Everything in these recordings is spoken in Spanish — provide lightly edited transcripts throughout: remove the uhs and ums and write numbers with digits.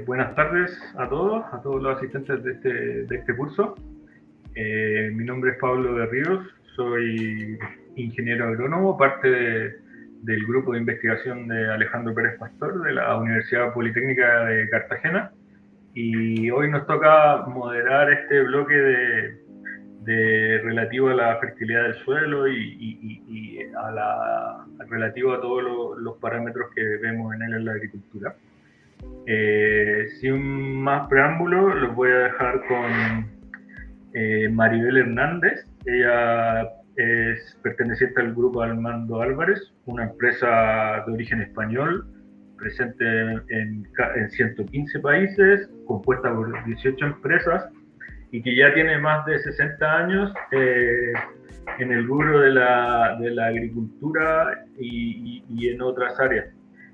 Buenas tardes a todos los asistentes de este curso. Mi nombre es Pablo de Ríos, soy ingeniero agrónomo, parte del grupo de investigación de Alejandro Pérez Pastor de la Universidad Politécnica de Cartagena, y hoy nos toca moderar este bloque relativo a la fertilidad del suelo y relativo a todos los parámetros que vemos en él en la agricultura. Sin más preámbulo, los voy a dejar con Maribel Hernández. Ella es perteneciente al grupo Armando Álvarez, una empresa de origen español, presente en 115 países, compuesta por 18 empresas, y que ya tiene más de 60 años en el rubro de la agricultura y en otras áreas.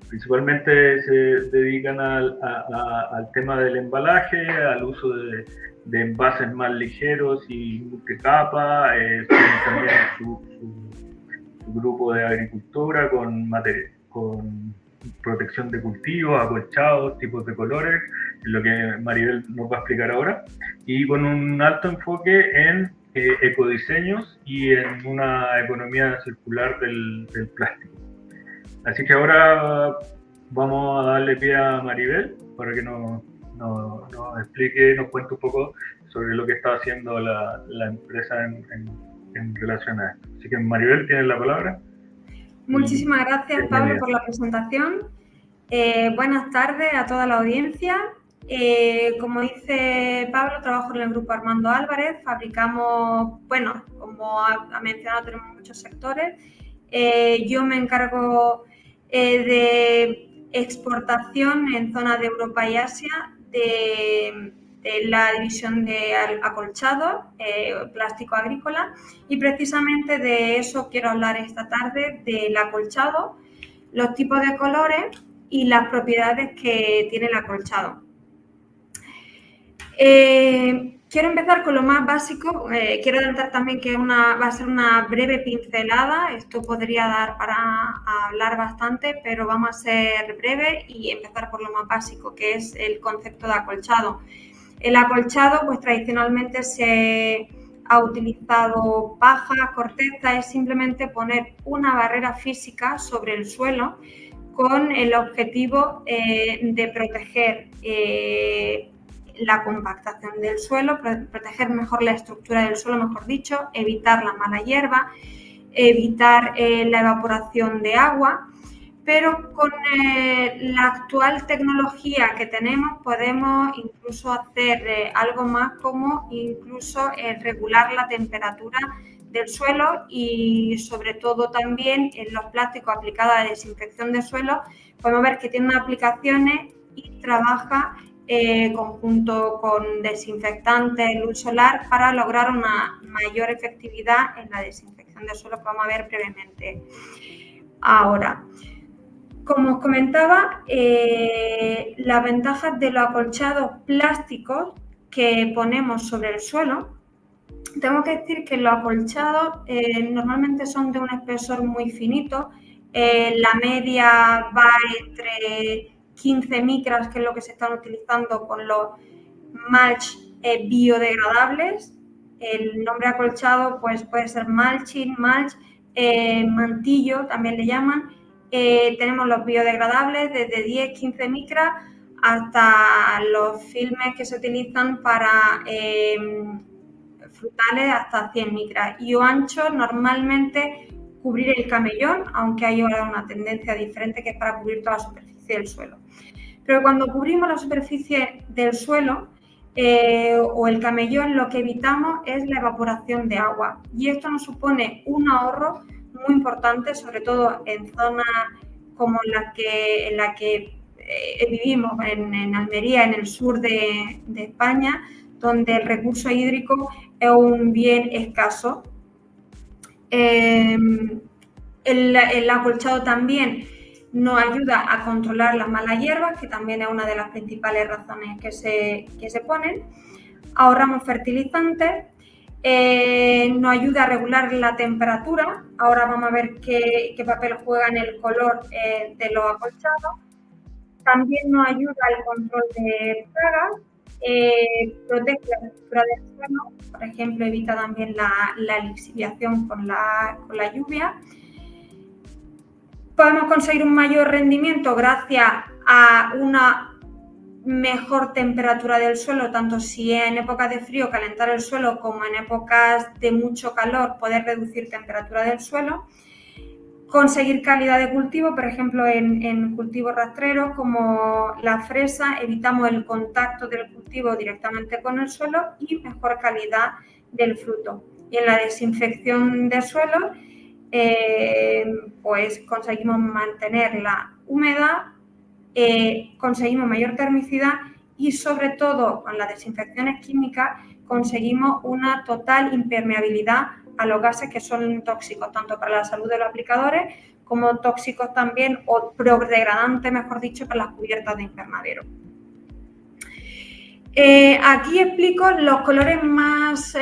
Principalmente se dedican al tema del embalaje, al uso de envases más ligeros y multicapa. Tienen también su grupo de agricultura con protección de cultivos, acolchados, tipos de colores, lo que Maribel nos va a explicar ahora, y con un alto enfoque en ecodiseños y en una economía circular del plástico. Así que ahora vamos a darle pie a Maribel para que nos explique, nos cuente un poco sobre lo que está haciendo la empresa en relación a esto. Así que Maribel, tienes la palabra. Muchísimas gracias, Pablo, por la presentación. Buenas tardes a toda la audiencia. Como dice Pablo, trabajo en el grupo Armando Álvarez. Fabricamos, bueno, como ha mencionado, tenemos muchos sectores. Yo me encargo de exportación en zonas de Europa y Asia de la división de acolchado, plástico agrícola, y precisamente de eso quiero hablar esta tarde, del acolchado, los tipos de colores y las propiedades que tiene el acolchado. Quiero empezar con lo más básico. Quiero adelantar también que va a ser una breve pincelada. Esto podría dar para hablar bastante, pero vamos a ser breve y empezar por lo más básico, que es el concepto de acolchado. El acolchado, pues tradicionalmente se ha utilizado paja, corteza, es simplemente poner una barrera física sobre el suelo con el objetivo de proteger la compactación del suelo, proteger mejor la estructura del suelo, mejor dicho, evitar la mala hierba, evitar la evaporación de agua, pero con la actual tecnología que tenemos podemos incluso hacer algo más, como incluso regular la temperatura del suelo, y sobre todo también en los plásticos aplicados a la desinfección de suelo podemos ver que tiene unas aplicaciones y trabaja conjunto con desinfectantes, luz solar, para lograr una mayor efectividad en la desinfección de suelo, que vamos a ver brevemente ahora. Como os comentaba, las ventajas de los acolchados plásticos que ponemos sobre el suelo. Tengo que decir que los acolchados normalmente son de un espesor muy finito. La media va entre 15 micras, que es lo que se están utilizando con los mulch biodegradables. El nombre acolchado pues puede ser mulching, mulch, mantillo también le llaman. Tenemos los biodegradables desde 10-15 micras hasta los filmes que se utilizan para frutales hasta 100 micras. Y o ancho, normalmente cubrir el camellón, aunque hay ahora una tendencia diferente que es para cubrir toda la superficie del suelo. Pero cuando cubrimos la superficie del suelo o el camellón, lo que evitamos es la evaporación de agua, y esto nos supone un ahorro muy importante, sobre todo en zonas como la que vivimos, en Almería, en el sur de España, donde el recurso hídrico es un bien escaso. El acolchado también nos ayuda a controlar las malas hierbas, que también es una de las principales razones que se ponen. Ahorramos fertilizantes, nos ayuda a regular la temperatura. Ahora vamos a ver qué papel juega en el color de los acolchados. También nos ayuda al control de plagas, protege la estructura del suelo, por ejemplo, evita también la lixiviación con la lluvia. Podemos conseguir un mayor rendimiento gracias a una mejor temperatura del suelo, tanto si en épocas de frío calentar el suelo como en épocas de mucho calor poder reducir temperatura del suelo. Conseguir calidad de cultivo, por ejemplo, en cultivos rastreros como la fresa, evitamos el contacto del cultivo directamente con el suelo y mejor calidad del fruto. Y en la desinfección de suelo, pues conseguimos mantener la humedad, conseguimos mayor termicidad y sobre todo con las desinfecciones químicas conseguimos una total impermeabilidad a los gases que son tóxicos tanto para la salud de los aplicadores como tóxicos también o biodegradantes, mejor dicho, para las cubiertas de invernadero. Aquí explico los colores más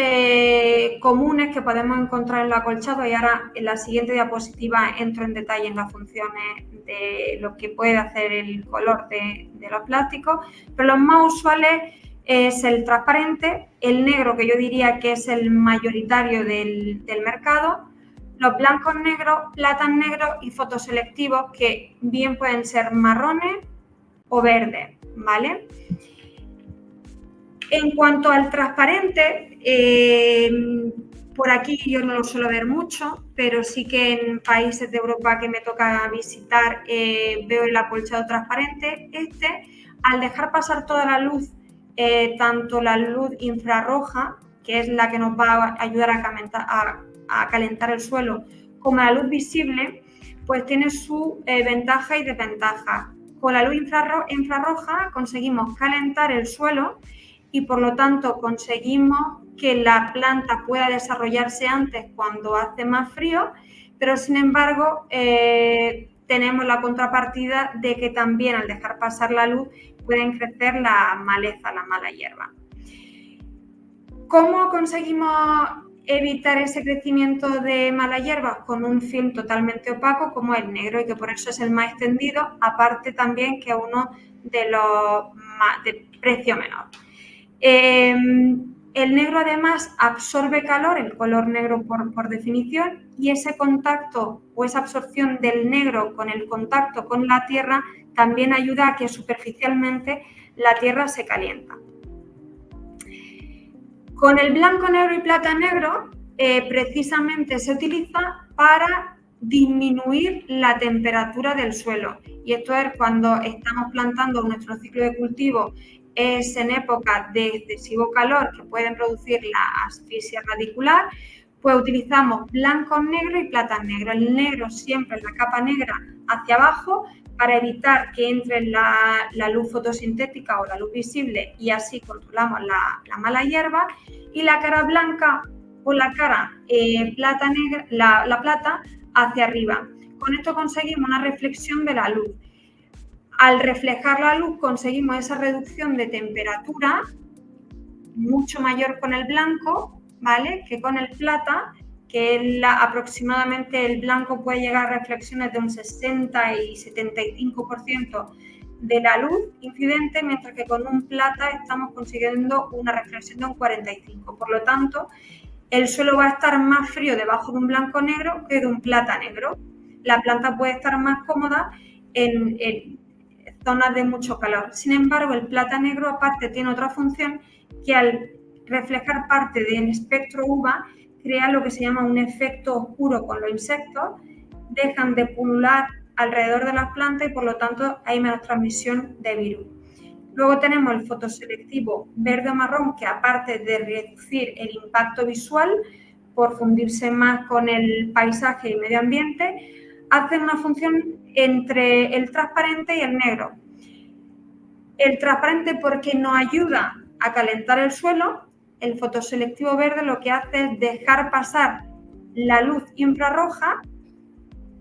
comunes que podemos encontrar en el acolchado y ahora en la siguiente diapositiva entro en detalle en las funciones de lo que puede hacer el color de los plásticos, pero los más usuales es el transparente, el negro, que yo diría que es el mayoritario del mercado, los blancos negros, platas negros y fotoselectivos que bien pueden ser marrones o verdes, ¿vale? En cuanto al transparente, por aquí yo no lo suelo ver mucho, pero sí que en países de Europa que me toca visitar veo el acolchado transparente. Al dejar pasar toda la luz, tanto la luz infrarroja, que es la que nos va a ayudar a calentar el suelo, como la luz visible, pues tiene su ventaja y desventaja. Con la luz infrarroja conseguimos calentar el suelo y por lo tanto conseguimos que la planta pueda desarrollarse antes cuando hace más frío, pero sin embargo tenemos la contrapartida de que también al dejar pasar la luz pueden crecer la maleza, la mala hierba. ¿Cómo conseguimos evitar ese crecimiento de mala hierba? Con un film totalmente opaco como el negro y que por eso es el más extendido, aparte también que es uno de los de precio menor. El negro además absorbe calor, el color negro por definición, y ese contacto o esa absorción del negro con el contacto con la tierra también ayuda a que superficialmente la tierra se calienta. Con el blanco, negro y plata negro precisamente se utiliza para disminuir la temperatura del suelo, y esto es cuando estamos plantando nuestro ciclo de cultivo. Es en época de excesivo calor que pueden producir la asfixia radicular, pues utilizamos blancos negros y platas negros. El negro siempre en la capa negra hacia abajo para evitar que entre la luz fotosintética o la luz visible y así controlamos la mala hierba, y la cara blanca o la cara plata negra, la plata hacia arriba. Con esto conseguimos una reflexión de la luz. Al reflejar la luz conseguimos esa reducción de temperatura mucho mayor con el blanco, ¿vale?, que con el plata, que aproximadamente el blanco puede llegar a reflexiones de un 60 y 75% de la luz incidente, mientras que con un plata estamos consiguiendo una reflexión de un 45%. Por lo tanto, el suelo va a estar más frío debajo de un blanco negro que de un plata negro. La planta puede estar más cómoda en zonas de mucho calor. Sin embargo, el plata negro aparte tiene otra función, que al reflejar parte del espectro UVA crea lo que se llama un efecto oscuro con los insectos, dejan de pulular alrededor de las plantas y por lo tanto hay menos transmisión de virus. Luego tenemos el fotoselectivo verde o marrón, que aparte de reducir el impacto visual por fundirse más con el paisaje y medio ambiente, hace una función entre el transparente y el negro. El transparente porque nos ayuda a calentar el suelo. El fotoselectivo verde lo que hace es dejar pasar la luz infrarroja,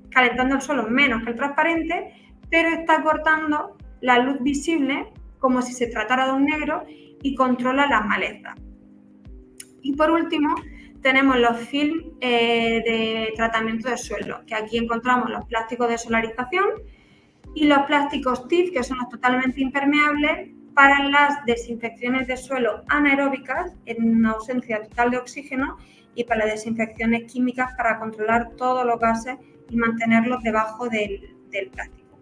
calentando el suelo menos que el transparente, pero está cortando la luz visible como si se tratara de un negro y controla las malezas. Y por último, tenemos los films de tratamiento de suelo, que aquí encontramos los plásticos de solarización, y los plásticos TIF, que son los totalmente impermeables, para las desinfecciones de suelo anaeróbicas en ausencia total de oxígeno y para las desinfecciones químicas para controlar todos los gases y mantenerlos debajo del plástico.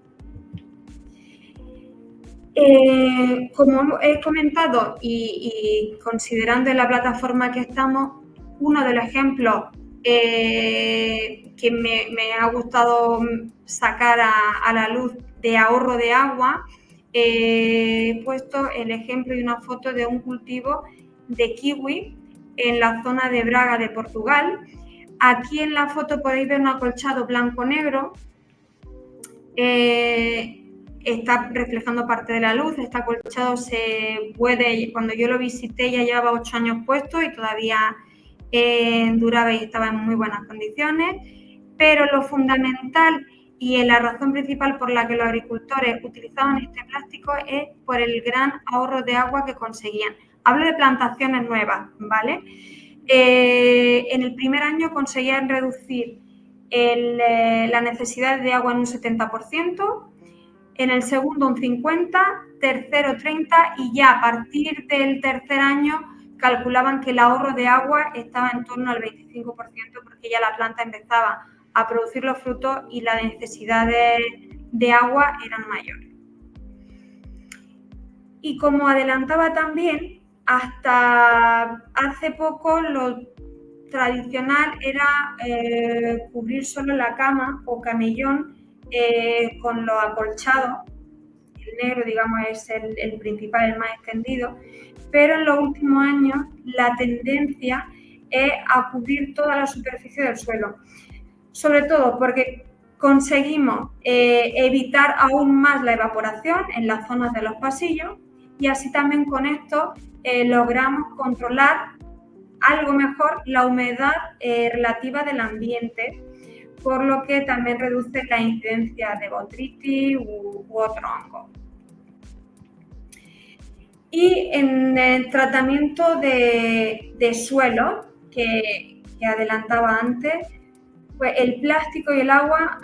Como he comentado y considerando la plataforma que estamos, uno de los ejemplos que me ha gustado sacar a la luz de ahorro de agua, he puesto el ejemplo y una foto de un cultivo de kiwi en la zona de Braga de Portugal. Aquí en la foto podéis ver un acolchado blanco-negro. Está reflejando parte de la luz. Este acolchado se puede, cuando yo lo visité ya llevaba 8 años puesto y todavía duraba y estaba en muy buenas condiciones, pero lo fundamental y la razón principal por la que los agricultores utilizaban este plástico es por el gran ahorro de agua que conseguían. Hablo de plantaciones nuevas, ¿vale? En el primer año conseguían reducir la necesidad de agua en un 70%, en el segundo un 50%, tercero 30% y ya a partir del tercer año calculaban que el ahorro de agua estaba en torno al 25% porque ya la planta empezaba a producir los frutos y las necesidades de agua eran mayores. Y como adelantaba también, hasta hace poco lo tradicional era cubrir solo la cama o camellón con los acolchados. El negro, digamos, es el principal, el más extendido, pero en los últimos años la tendencia es a cubrir toda la superficie del suelo, sobre todo porque conseguimos evitar aún más la evaporación en las zonas de los pasillos y así también con esto logramos controlar algo mejor la humedad relativa del ambiente, por lo que también reduce la incidencia de botrytis u otro hongo. Y en el tratamiento de suelo, que adelantaba antes, pues el plástico y el agua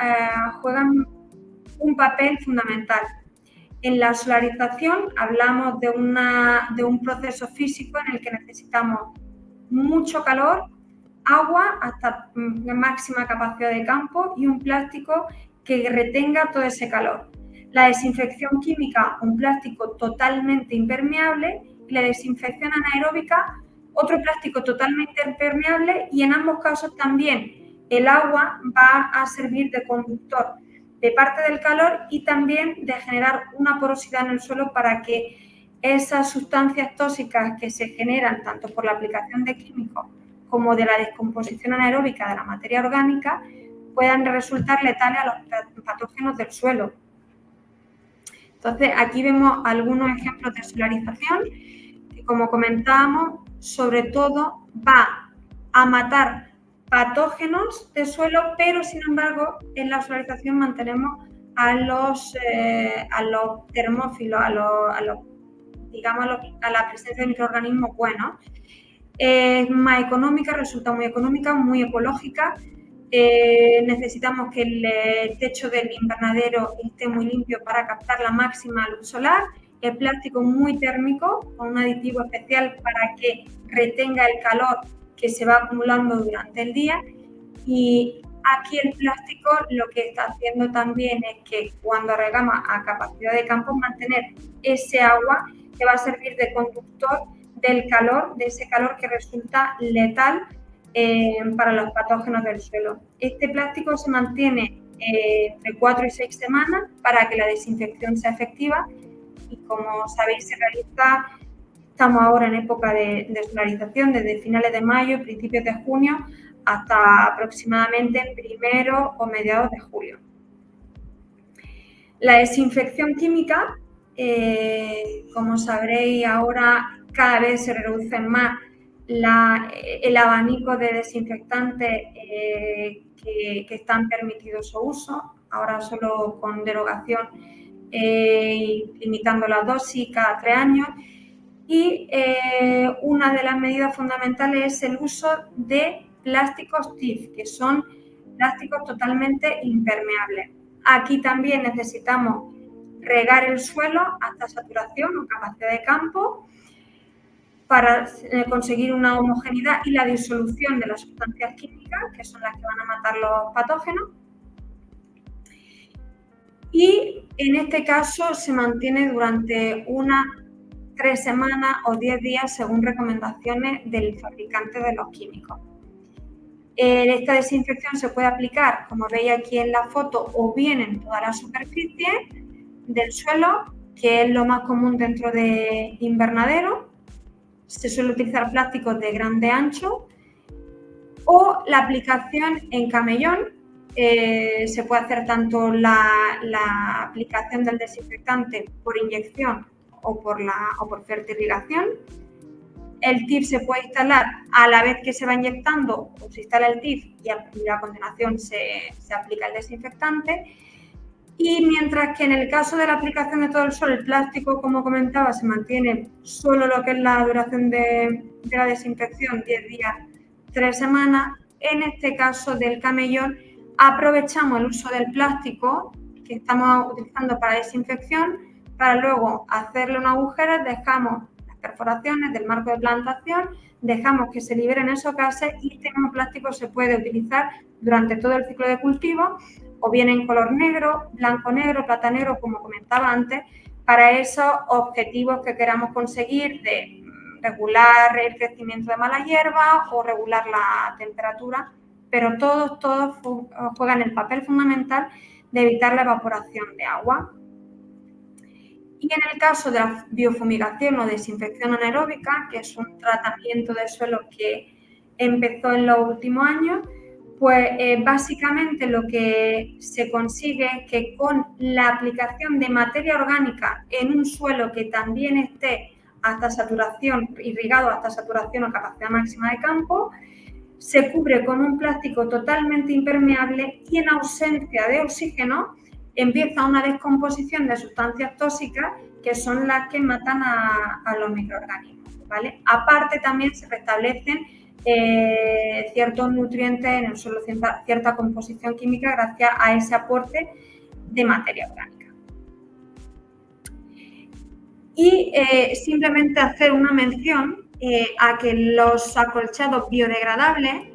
juegan un papel fundamental. En la solarización hablamos de un proceso físico en el que necesitamos mucho calor, agua hasta máxima capacidad de campo y un plástico que retenga todo ese calor. La desinfección química, un plástico totalmente impermeable, y la desinfección anaeróbica, otro plástico totalmente impermeable, y en ambos casos también el agua va a servir de conductor de parte del calor y también de generar una porosidad en el suelo para que esas sustancias tóxicas que se generan tanto por la aplicación de químicos como de la descomposición anaeróbica de la materia orgánica puedan resultar letales a los patógenos del suelo. Entonces, aquí vemos algunos ejemplos de solarización que, como comentábamos, sobre todo va a matar patógenos del suelo, pero sin embargo, en la solarización mantenemos a los termófilos, a la presencia de microorganismos buenos. Es más económica, resulta muy económica, muy ecológica. Necesitamos que el techo del invernadero esté muy limpio para captar la máxima luz solar. El plástico muy térmico, con un aditivo especial para que retenga el calor que se va acumulando durante el día. Y aquí el plástico lo que está haciendo también es que cuando regamos a capacidad de campo, mantener ese agua que va a servir de conductor del calor, de ese calor que resulta letal para los patógenos del suelo. Este plástico se mantiene entre 4 y 6 semanas para que la desinfección sea efectiva y, como sabéis, estamos ahora en época de solarización desde finales de mayo y principios de junio hasta aproximadamente primero o mediados de julio. La desinfección química, como sabréis ahora, cada vez se reducen más el abanico de desinfectantes que están permitidos su uso, ahora solo con derogación, limitando la dosis cada 3 años. Y una de las medidas fundamentales es el uso de plásticos TIF, que son plásticos totalmente impermeables. Aquí también necesitamos regar el suelo hasta saturación o capacidad de campo para conseguir una homogeneidad y la disolución de las sustancias químicas, que son las que van a matar los patógenos. Y en este caso se mantiene durante unas 3 semanas o 10 días según recomendaciones del fabricante de los químicos. Esta desinfección se puede aplicar, como veis aquí en la foto, o bien en toda la superficie del suelo, que es lo más común dentro de invernadero. Se suele utilizar plásticos de grande ancho, o la aplicación en camellón. Se puede hacer tanto la aplicación del desinfectante por inyección o por fertirrigación. El TIF se puede instalar a la vez que se va inyectando, o se instala el TIF y a continuación se aplica el desinfectante. Y mientras que en el caso de la aplicación de todo el suelo, el plástico, como comentaba, se mantiene solo lo que es la duración de la desinfección, 10 días, 3 semanas, en este caso del camellón aprovechamos el uso del plástico que estamos utilizando para desinfección para luego hacerle un agujero, dejamos las perforaciones del marco de plantación, dejamos que se liberen esos gases y este mismo plástico se puede utilizar durante todo el ciclo de cultivo, o bien en color negro, blanco-negro, plata-negro, como comentaba antes, para esos objetivos que queramos conseguir de regular el crecimiento de mala hierba o regular la temperatura, pero todos juegan el papel fundamental de evitar la evaporación de agua. Y en el caso de la biofumigación o desinfección anaeróbica, que es un tratamiento de suelo que empezó en los últimos años, pues básicamente lo que se consigue es que con la aplicación de materia orgánica en un suelo que también esté hasta saturación, irrigado hasta saturación o capacidad máxima de campo, se cubre con un plástico totalmente impermeable y en ausencia de oxígeno empieza una descomposición de sustancias tóxicas que son las que matan a los microorganismos, ¿vale? Aparte también se restablecen ciertos nutrientes en el suelo, cierta composición química gracias a ese aporte de materia orgánica. Y simplemente hacer una mención a que los acolchados biodegradables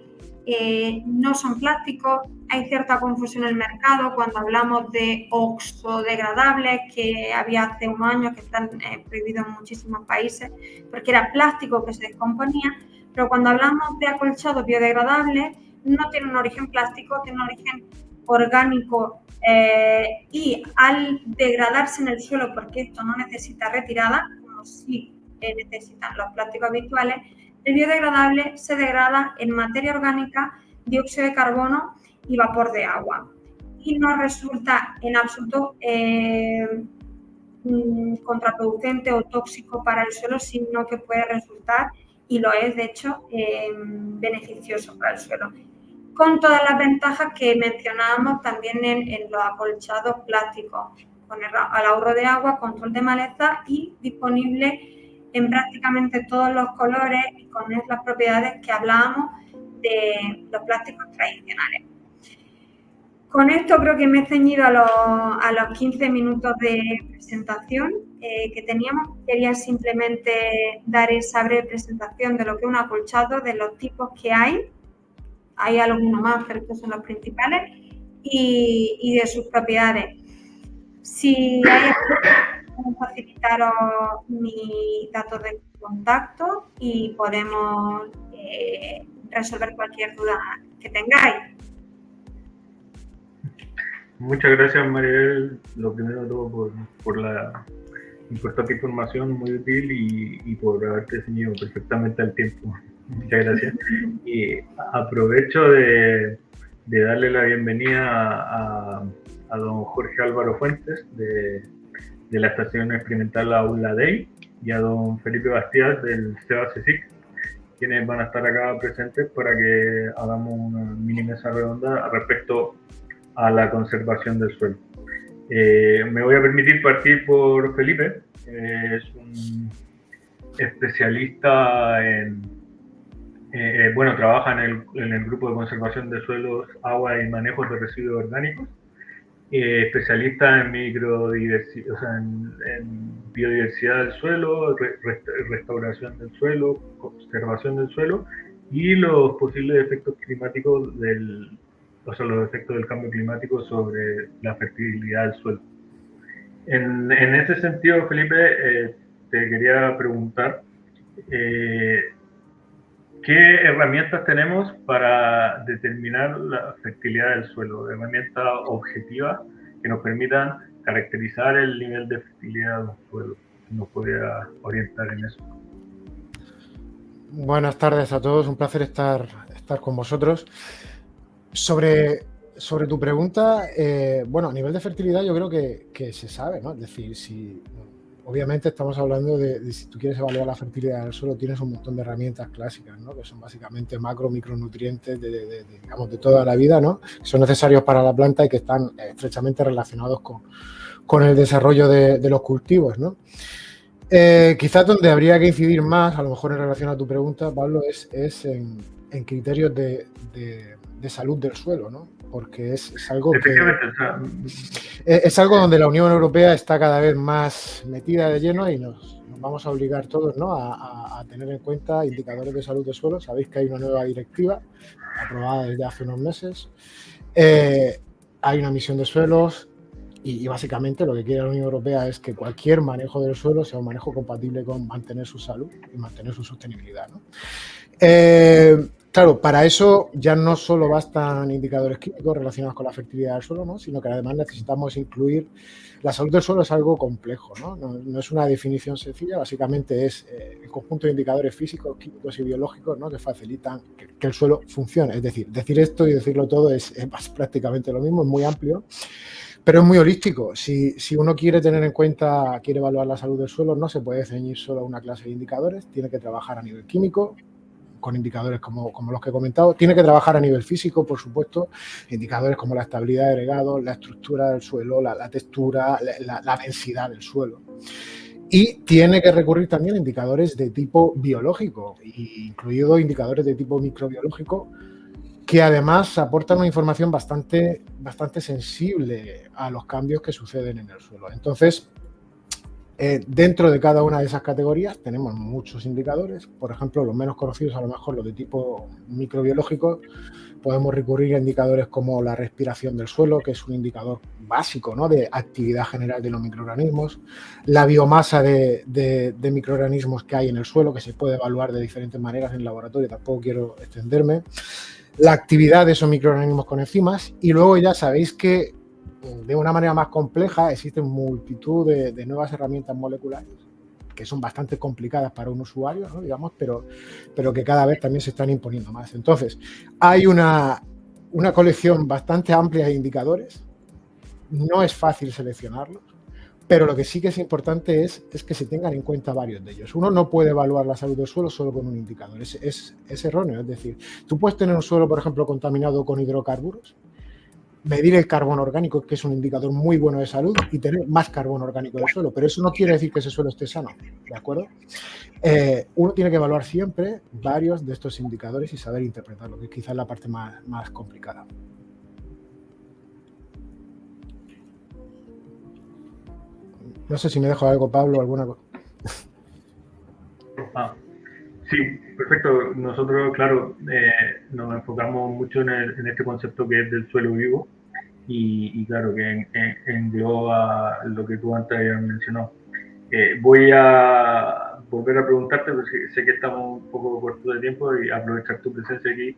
no son plásticos. Hay cierta confusión en el mercado cuando hablamos de oxodegradables, que había hace unos años que están prohibidos en muchísimos países porque era plástico que se descomponía, pero cuando hablamos de acolchados biodegradables no tiene un origen plástico, tiene un origen orgánico y al degradarse en el suelo, porque esto no necesita retirada, como sí necesitan los plásticos habituales, el biodegradable se degrada en materia orgánica, dióxido de carbono y vapor de agua. Y no resulta en absoluto contraproducente o tóxico para el suelo, sino que puede resultar, y lo es de hecho, beneficioso para el suelo. Con todas las ventajas que mencionábamos también en los acolchados plásticos, con el ahorro de agua, control de maleza y disponible en prácticamente todos los colores y con las propiedades que hablábamos de los plásticos tradicionales. Con esto creo que me he ceñido a los 15 minutos de presentación que teníamos. Quería simplemente dar esa breve presentación de lo que es un acolchado, de los tipos que hay. Hay algunos más, pero estos son los principales, y de sus propiedades. Si hay, puedo facilitaros mis datos de contacto y podemos resolver cualquier duda que tengáis. Muchas gracias, Maribel. Lo primero de todo por la importante información, muy útil, y por haberte ceñido perfectamente al tiempo. Muchas gracias. Y aprovecho de darle la bienvenida a don Jorge Álvaro Fuentes de la Estación Experimental Aula Dei y a don Felipe Bastías del CEBA-CSIC, quienes van a estar acá presentes para que hagamos una mini mesa redonda respecto a la conservación del suelo. Me voy a permitir partir por Felipe, es un especialista trabaja en el grupo de conservación de suelos, agua y manejos de residuos orgánicos. especialista en microdiversidad, o sea, en biodiversidad del suelo, restauración del suelo, conservación del suelo y los posibles efectos climáticos o sea, los efectos del cambio climático sobre la fertilidad del suelo. En ese sentido, Felipe, te quería preguntar, ¿qué herramientas tenemos para determinar la fertilidad del suelo? Herramientas objetivas que nos permitan caracterizar el nivel de fertilidad del suelo. Si nos pudiera orientar en eso. Buenas tardes a todos, un placer estar con vosotros. Sobre tu pregunta, bueno, a nivel de fertilidad yo creo que se sabe, ¿no? Es decir, obviamente estamos hablando de si tú quieres evaluar la fertilidad del suelo, tienes un montón de herramientas clásicas, ¿no? Que son básicamente micronutrientes digamos, de toda la vida, ¿no? Que son necesarios para la planta y que están estrechamente relacionados con el desarrollo de los cultivos, ¿no? Quizás donde habría que incidir más, a lo mejor en relación a tu pregunta, Pablo, es en criterios de salud del suelo, ¿no? Porque es algo es algo donde la Unión Europea está cada vez más metida de lleno y nos vamos a obligar todos, ¿no? a tener en cuenta indicadores de salud del suelo. Sabéis que hay una nueva directiva aprobada desde hace unos meses. Hay una misión de suelos y básicamente lo que quiere la Unión Europea es que cualquier manejo del suelo sea un manejo compatible con mantener su salud y mantener su sostenibilidad, ¿no? Claro, para eso ya no solo bastan indicadores químicos relacionados con la fertilidad del suelo, ¿no? Sino que además necesitamos incluir la salud del suelo. Es algo complejo, ¿no? No es una definición sencilla, básicamente es el conjunto de indicadores físicos, químicos y biológicos, ¿no? Que facilitan que el suelo funcione. Es decir esto y decirlo todo es prácticamente lo mismo, es muy amplio, pero es muy holístico. Si uno quiere tener en cuenta, quiere evaluar la salud del suelo, no se puede ceñir solo a una clase de indicadores, tiene que trabajar a nivel químico, con indicadores como los que he comentado. Tiene que trabajar a nivel físico, por supuesto, indicadores como la estabilidad de regado, la estructura del suelo, la textura, la densidad del suelo. Y tiene que recurrir también a indicadores de tipo biológico, incluidos indicadores de tipo microbiológico, que además aportan una información bastante sensible a los cambios que suceden en el suelo. Entonces, dentro de cada una de esas categorías tenemos muchos indicadores. Por ejemplo, los menos conocidos, a lo mejor los de tipo microbiológico, podemos recurrir a indicadores como la respiración del suelo, que es un indicador básico, ¿no? De actividad general de los microorganismos, la biomasa de microorganismos que hay en el suelo, que se puede evaluar de diferentes maneras en el laboratorio, tampoco quiero extenderme, la actividad de esos microorganismos con enzimas, y luego ya sabéis que de una manera más compleja existen multitud de nuevas herramientas moleculares que son bastante complicadas para un usuario, ¿no? Digamos, pero que cada vez también se están imponiendo más. Entonces, hay una colección bastante amplia de indicadores. No es fácil seleccionarlos, pero lo que sí que es importante es que se tengan en cuenta varios de ellos. Uno no puede evaluar la salud del suelo solo con un indicador. Es erróneo. Es decir, tú puedes tener un suelo, por ejemplo, contaminado con hidrocarburos, medir el carbono orgánico, que es un indicador muy bueno de salud, y tener más carbono orgánico del suelo, pero eso no quiere decir que ese suelo esté sano, ¿de acuerdo? Uno tiene que evaluar siempre varios de estos indicadores y saber interpretarlo, que quizás es la parte más complicada. No sé si me dejo algo, Pablo, alguna cosa. Sí, perfecto. Nosotros, claro, nos enfocamos mucho en este concepto que es del suelo vivo y claro, que engloba lo que tú antes habías mencionado. Voy a volver a preguntarte, porque sé que estamos un poco cortos de tiempo, y aprovechar tu presencia aquí.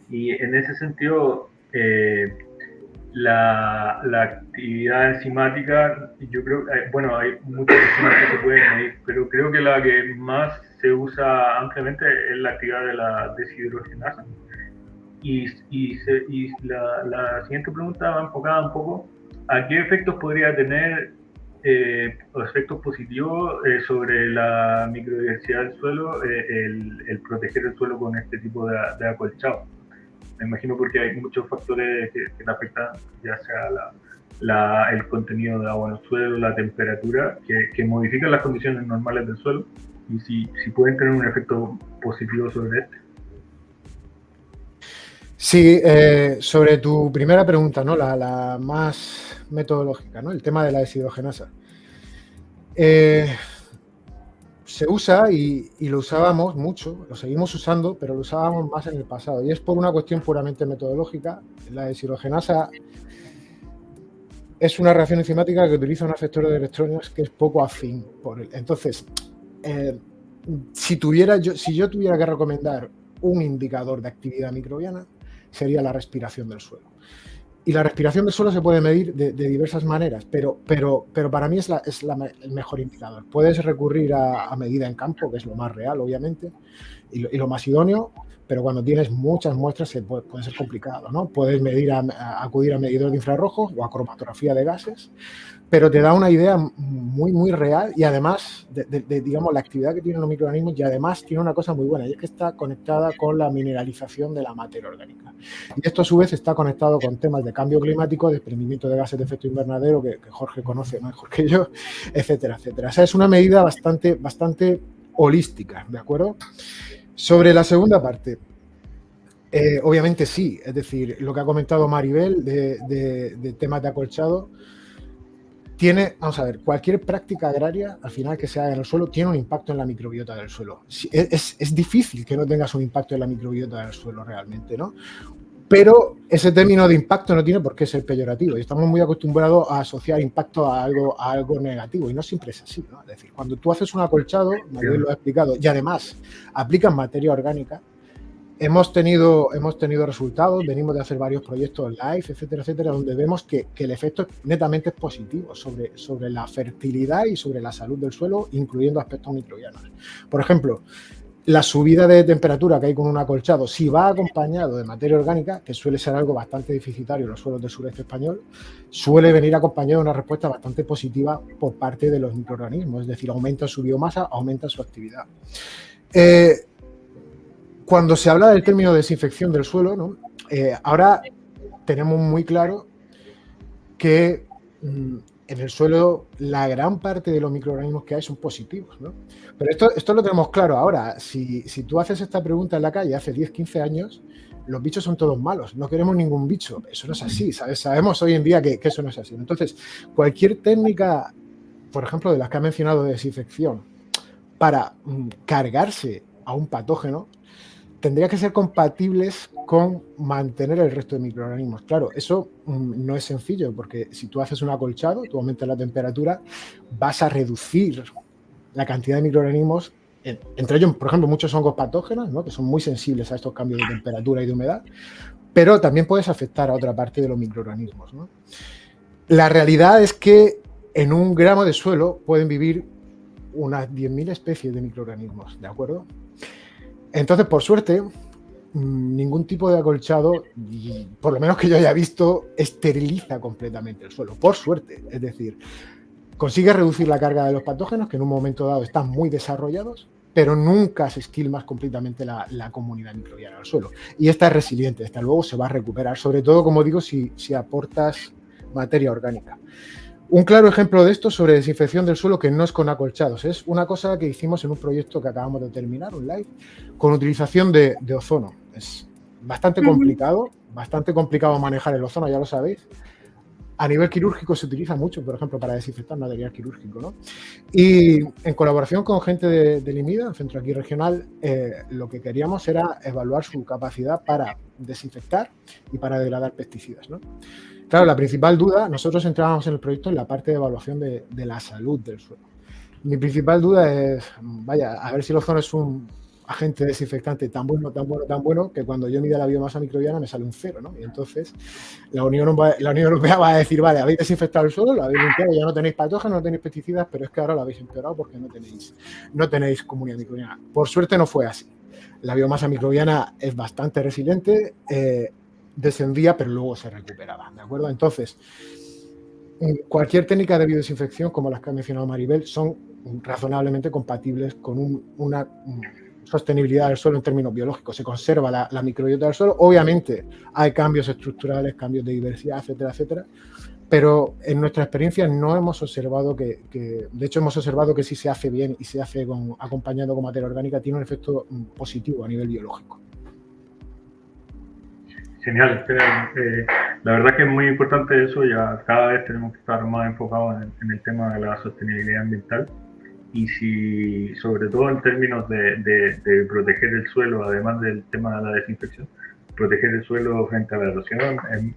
Y en ese sentido, la actividad enzimática, yo creo, bueno, hay muchas enzimas que se pueden medir, pero creo que la que más se usa ampliamente es la actividad de la deshidrogenasa. Y la siguiente pregunta va enfocada un poco a qué efectos podría tener, efectos positivos sobre la microdiversidad del suelo, el proteger el suelo con este tipo de acolchado. Me imagino porque hay muchos factores que te afectan, ya sea el contenido de agua en el suelo, la temperatura, que modifican las condiciones normales del suelo, y si pueden tener un efecto positivo sobre este. Sí, sobre tu primera pregunta, ¿no? La más metodológica, ¿no? El tema de la deshidrogenasa. Se usa y lo usábamos mucho, lo seguimos usando, pero lo usábamos más en el pasado. Y es por una cuestión puramente metodológica. La deshidrogenasa es una reacción enzimática que utiliza un efector de electrones que es poco afín por él. Entonces, si yo tuviera que recomendar un indicador de actividad microbiana, sería la respiración del suelo. Y la respiración del suelo se puede medir de diversas maneras, pero para mí es el mejor indicador. Puedes recurrir a medida en campo, que es lo más real, obviamente, y lo más idóneo, pero cuando tienes muchas muestras puede ser complicado, ¿no? Puedes acudir a medidores de infrarrojos o a cromatografía de gases, pero te da una idea muy, muy real y además digamos, la actividad que tienen los microorganismos, y además tiene una cosa muy buena, y es que está conectada con la mineralización de la materia orgánica. Y esto a su vez está conectado con temas de cambio climático, desprendimiento de gases de efecto invernadero, que Jorge conoce mejor que yo, etcétera, etcétera. O sea, es una medida bastante holística, ¿de acuerdo? Sobre la segunda parte, obviamente sí, es decir, lo que ha comentado Maribel de temas de acolchado, vamos a ver, cualquier práctica agraria, al final que se haga en el suelo, tiene un impacto en la microbiota del suelo. Es difícil que no tengas un impacto en la microbiota del suelo realmente, ¿no? Pero ese término de impacto no tiene por qué ser peyorativo y estamos muy acostumbrados a asociar impacto a algo negativo y no siempre es así, ¿no? Es decir, cuando tú haces un acolchado, Manuel lo ha explicado, y además aplicas materia orgánica, hemos tenido resultados, venimos de hacer varios proyectos live, etcétera, etcétera, donde vemos que el efecto netamente es positivo sobre la fertilidad y sobre la salud del suelo, incluyendo aspectos microbianos. Por ejemplo, la subida de temperatura que hay con un acolchado, si va acompañado de materia orgánica, que suele ser algo bastante deficitario en los suelos del sureste español, suele venir acompañado de una respuesta bastante positiva por parte de los microorganismos, es decir, aumenta su biomasa, aumenta su actividad. Cuando se habla del término desinfección del suelo, ¿no? Ahora tenemos muy claro que en el suelo la gran parte de los microorganismos que hay son positivos, ¿no? Pero esto lo tenemos claro ahora. Si tú haces esta pregunta en la calle hace 10, 15 años, los bichos son todos malos, no queremos ningún bicho. Eso no es así, ¿sabes? Sabemos hoy en día que eso no es así. Entonces, cualquier técnica, por ejemplo, de las que ha mencionado de desinfección, para cargarse a un patógeno, tendría que ser compatibles con mantener el resto de microorganismos. Claro, eso no es sencillo, porque si tú haces un acolchado, tú aumentas la temperatura, vas a reducir la cantidad de microorganismos, entre ellos, por ejemplo, muchos hongos patógenos, ¿no? Que son muy sensibles a estos cambios de temperatura y de humedad, pero también puedes afectar a otra parte de los microorganismos, ¿no? La realidad es que en 1 gramo de suelo pueden vivir unas 10.000 especies de microorganismos, ¿de acuerdo? Entonces, por suerte, ningún tipo de acolchado, por lo menos que yo haya visto, esteriliza completamente el suelo, por suerte. Es decir, consigue reducir la carga de los patógenos, que en un momento dado están muy desarrollados, pero nunca se esquilma completamente la comunidad microbiana del suelo. Y esta es resiliente, esta luego se va a recuperar, sobre todo, como digo, si aportas materia orgánica. Un claro ejemplo de esto sobre desinfección del suelo, que no es con acolchados, es una cosa que hicimos en un proyecto que acabamos de terminar, un live, con utilización de ozono. Es bastante complicado manejar el ozono, ya lo sabéis. A nivel quirúrgico se utiliza mucho, por ejemplo, para desinfectar material quirúrgico, ¿no? Y en colaboración con gente del IMIDA, el centro aquí regional, lo que queríamos era evaluar su capacidad para desinfectar y para degradar pesticidas, ¿no? Claro, la principal duda, nosotros entrábamos en el proyecto en la parte de evaluación de la salud del suelo. Mi principal duda es, vaya, a ver si el ozono es un agente desinfectante tan bueno, que cuando yo mida la biomasa microbiana me sale un 0, ¿no? Y entonces la Unión Europea va a decir, vale, habéis desinfectado el suelo, lo habéis limpiado, ya no tenéis patógenos, no tenéis pesticidas, pero es que ahora lo habéis empeorado porque no tenéis comunidad microbiana. Por suerte no fue así. La biomasa microbiana es bastante resiliente, descendía, pero luego se recuperaba, ¿de acuerdo? Entonces, cualquier técnica de biodesinfección, como las que ha mencionado Maribel, son razonablemente compatibles con una sostenibilidad del suelo en términos biológicos. Se conserva la microbiota del suelo. Obviamente hay cambios estructurales, cambios de diversidad, etcétera, etcétera, pero en nuestra experiencia no hemos observado de hecho hemos observado que si se hace bien y se hace acompañado con materia orgánica, tiene un efecto positivo a nivel biológico. Genial. la verdad que es muy importante eso, ya cada vez tenemos que estar más enfocados en el tema de la sostenibilidad ambiental. Y si, sobre todo en términos de proteger el suelo, además del tema de la desinfección, proteger el suelo frente a la erosión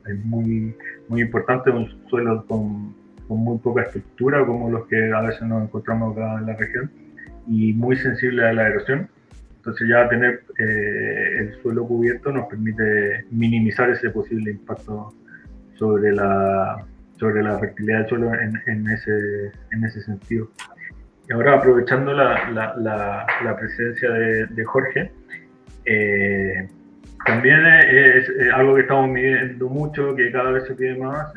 es muy, muy importante. Un suelo con muy poca estructura, como los que a veces nos encontramos acá en la región, y muy sensible a la erosión. Entonces ya tener el suelo cubierto nos permite minimizar ese posible impacto sobre la fertilidad del suelo en ese sentido. Y ahora, aprovechando la presencia de Jorge, también es algo que estamos midiendo mucho, que cada vez se pide más,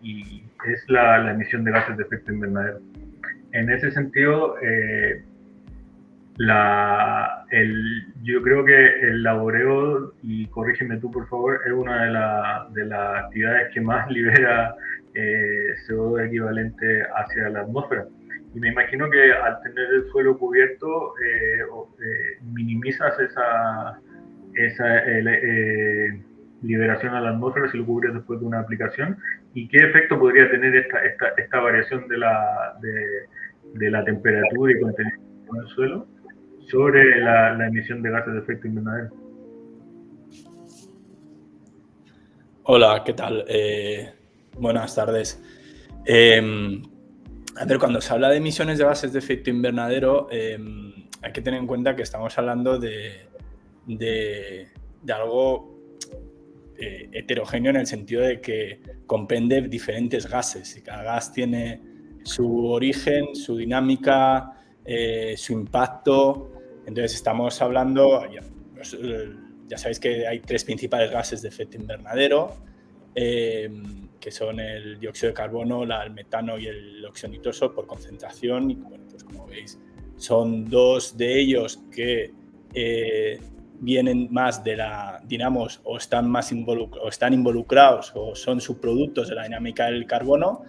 y es la emisión de gases de efecto invernadero. En ese sentido, yo creo que el laboreo, y corrígeme tú por favor, es una de las actividades que más libera CO2 equivalente hacia la atmósfera. Y me imagino que al tener el suelo cubierto minimizas esa liberación a la atmósfera si lo cubres después de una aplicación. ¿Y qué efecto podría tener esta variación de la temperatura y contenido del suelo sobre la emisión de gases de efecto invernadero? Hola, ¿qué tal? Buenas tardes. A ver, cuando se habla de emisiones de gases de efecto invernadero, hay que tener en cuenta que estamos hablando de algo heterogéneo en el sentido de que comprende diferentes gases y cada gas tiene su origen, su dinámica, su impacto. Entonces estamos hablando, ya sabéis que hay 3 principales gases de efecto invernadero, que son el dióxido de carbono, el metano y el óxido nitroso por concentración. Y bueno, pues como veis, son 2 de ellos que vienen más de la, digamos, o están involucrados o son subproductos de la dinámica del carbono,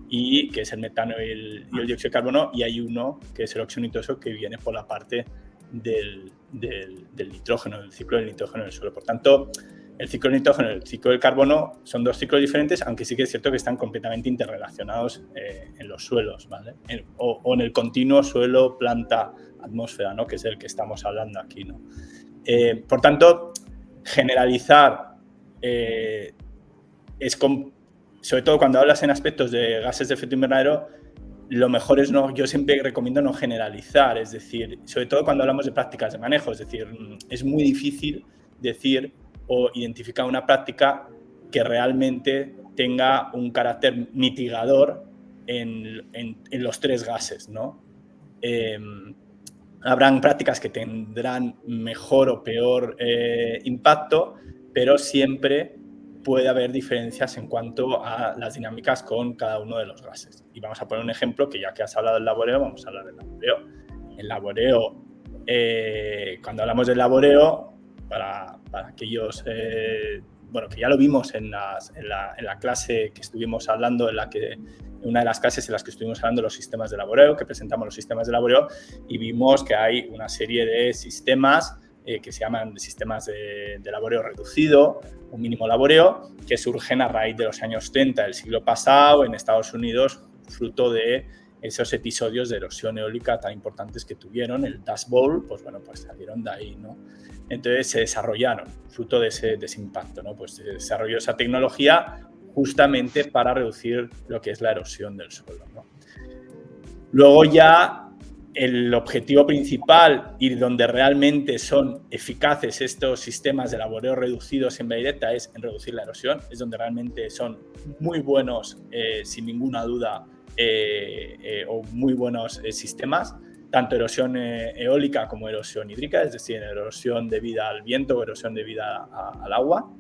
y que es el metano y el dióxido de carbono, y hay uno que es el óxido nitroso que viene por la parte del nitrógeno, del ciclo del nitrógeno en el suelo. Por tanto, el ciclo del nitrógeno y el ciclo del carbono son 2 ciclos diferentes, aunque sí que es cierto que están completamente interrelacionados en los suelos, ¿vale? O en el continuo suelo, planta, atmósfera, ¿no? Que es el que estamos hablando aquí, ¿no? Por tanto, generalizar sobre todo cuando hablas en aspectos de gases de efecto invernadero, lo mejor es yo siempre recomiendo no generalizar, es decir, sobre todo cuando hablamos de prácticas de manejo, es decir, es muy difícil decir o identificar una práctica que realmente tenga un carácter mitigador en los 3 gases, ¿no? Habrán prácticas que tendrán mejor o peor impacto, pero siempre puede haber diferencias en cuanto a las dinámicas con cada uno de los gases. Y vamos a poner un ejemplo, que ya que has hablado del laboreo, vamos a hablar del laboreo. El laboreo, cuando hablamos del laboreo, para aquellos, bueno, que ya lo vimos en la clase que estuvimos hablando, una de las clases en las que estuvimos hablando de los sistemas de laboreo, que presentamos los sistemas de laboreo, y vimos que hay una serie de sistemas que se llaman sistemas de laboreo reducido o mínimo laboreo, que surgen a raíz de los años 30 del siglo pasado en Estados Unidos, fruto de esos episodios de erosión eólica tan importantes que tuvieron, el Dust Bowl, pues bueno, pues salieron de ahí, ¿no? Entonces se desarrollaron, fruto de ese impacto, ¿no? Pues se desarrolló esa tecnología justamente para reducir lo que es la erosión del suelo, ¿no? Luego ya el objetivo principal y donde realmente son eficaces estos sistemas de laboreo reducido siembra directa es en reducir la erosión, es donde realmente son muy buenos, sin ninguna duda, o muy buenos sistemas, tanto erosión eólica como erosión hídrica, es decir, erosión debida al viento o erosión debida al agua.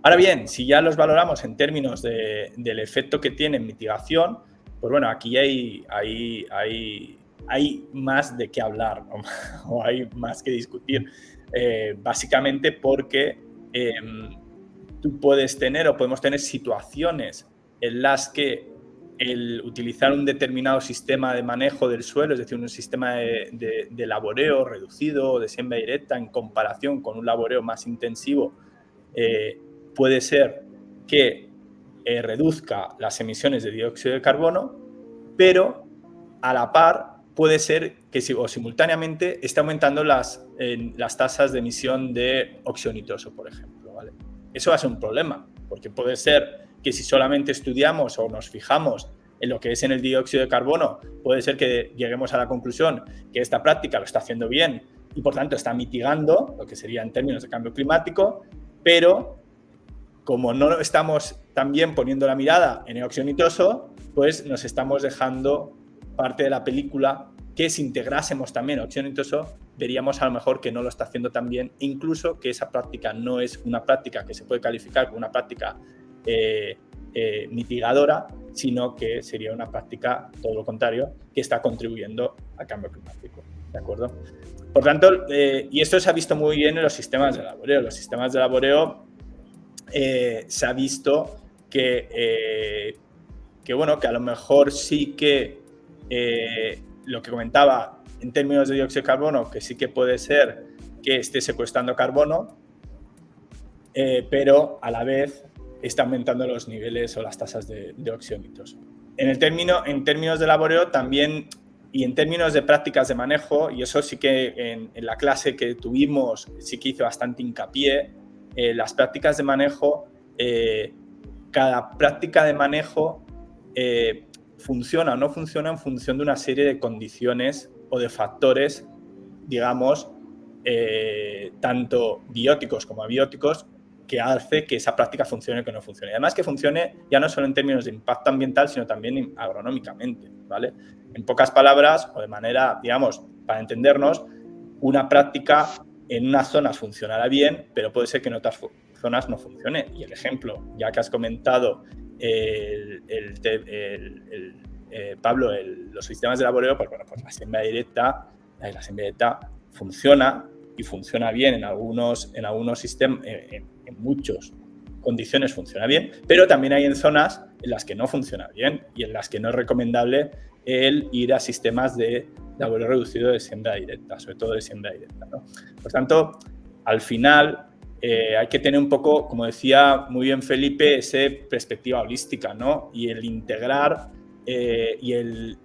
Ahora bien, si ya los valoramos en términos del efecto que tiene en mitigación, pues bueno, aquí hay más de qué hablar, ¿no? O hay más que discutir, básicamente porque tú puedes tener o podemos tener situaciones en las que el utilizar un determinado sistema de manejo del suelo, es decir, un sistema de laboreo reducido o de siembra directa en comparación con un laboreo más intensivo, puede ser que reduzca las emisiones de dióxido de carbono, pero a la par puede ser que o simultáneamente esté aumentando las tasas de emisión de óxido nitroso, por ejemplo, ¿vale? Eso va a ser un problema, porque puede ser que si solamente estudiamos o nos fijamos en lo que es en el dióxido de carbono, puede ser que lleguemos a la conclusión que esta práctica lo está haciendo bien y por tanto está mitigando lo que sería en términos de cambio climático, pero como no estamos también poniendo la mirada en el óxido nitroso, pues nos estamos dejando parte de la película que si integrásemos también óxido nitroso, veríamos a lo mejor que no lo está haciendo tan bien, e incluso que esa práctica no es una práctica que se puede calificar como una práctica mitigadora, sino que sería una práctica, todo lo contrario, que está contribuyendo al cambio climático, ¿de acuerdo? Por tanto, y esto se ha visto muy bien en los sistemas de laboreo. Los sistemas de laboreo se ha visto que bueno, que a lo mejor sí que lo que comentaba en términos de dióxido de carbono, que sí que puede ser que esté secuestrando carbono, pero a la vez está aumentando los niveles o las tasas de óxido nitroso. En términos de laboreo también, y en términos de prácticas de manejo, y eso sí que en la clase que tuvimos sí que hice bastante hincapié, las prácticas de manejo, cada práctica de manejo funciona o no funciona en función de una serie de condiciones o de factores, digamos, tanto bióticos como abióticos, que hace que esa práctica funcione o que no funcione. Además que funcione ya no solo en términos de impacto ambiental, sino también agronómicamente, ¿vale? En pocas palabras, o de manera, digamos, para entendernos, una práctica en unas zonas funcionará bien, pero puede ser que en otras zonas no funcione. Y el ejemplo, ya que has comentado, Pablo, los sistemas de laboreo, pues bueno, pues la siembra directa funciona y funciona bien en algunos sistemas, en muchas condiciones funciona bien, pero también hay en zonas en las que no funciona bien y en las que no es recomendable el ir a sistemas de laboreo reducido de siembra directa, sobre todo de siembra directa, ¿no? Por tanto, al final hay que tener un poco, como decía muy bien Felipe, esa perspectiva holística, ¿no? Y el integrar y el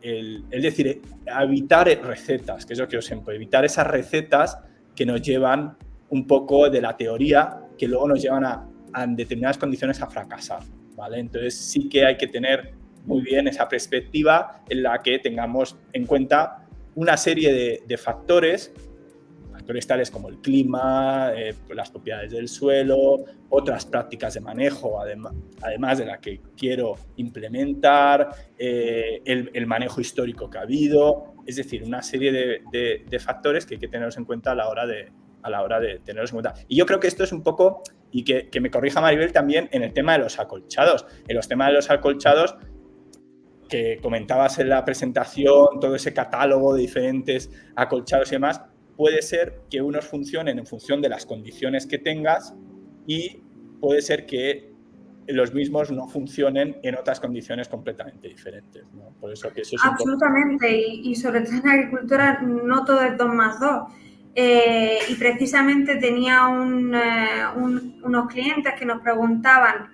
decir, evitar recetas, que es lo que yo siempre, evitar esas recetas que nos llevan un poco de la teoría, que luego nos llevan a en determinadas condiciones a fracasar, ¿vale? Entonces sí que hay que tener muy bien esa perspectiva en la que tengamos en cuenta una serie de factores tales como el clima, las propiedades del suelo, otras prácticas de manejo, además de la que quiero implementar, el manejo histórico que ha habido, es decir, una serie de factores que hay que tenerlos en cuenta a la hora de tenerlos en cuenta. Y yo creo que esto es un poco, y que me corrija Maribel también, en el tema de los acolchados. En los temas de los acolchados, que comentabas en la presentación, todo ese catálogo de diferentes acolchados y demás, puede ser que unos funcionen en función de las condiciones que tengas y puede ser que los mismos no funcionen en otras condiciones completamente diferentes, ¿no? Por eso que eso es absolutamente, y sobre todo en la agricultura no todo es 2 más 2. Y precisamente tenía unos clientes que nos preguntaban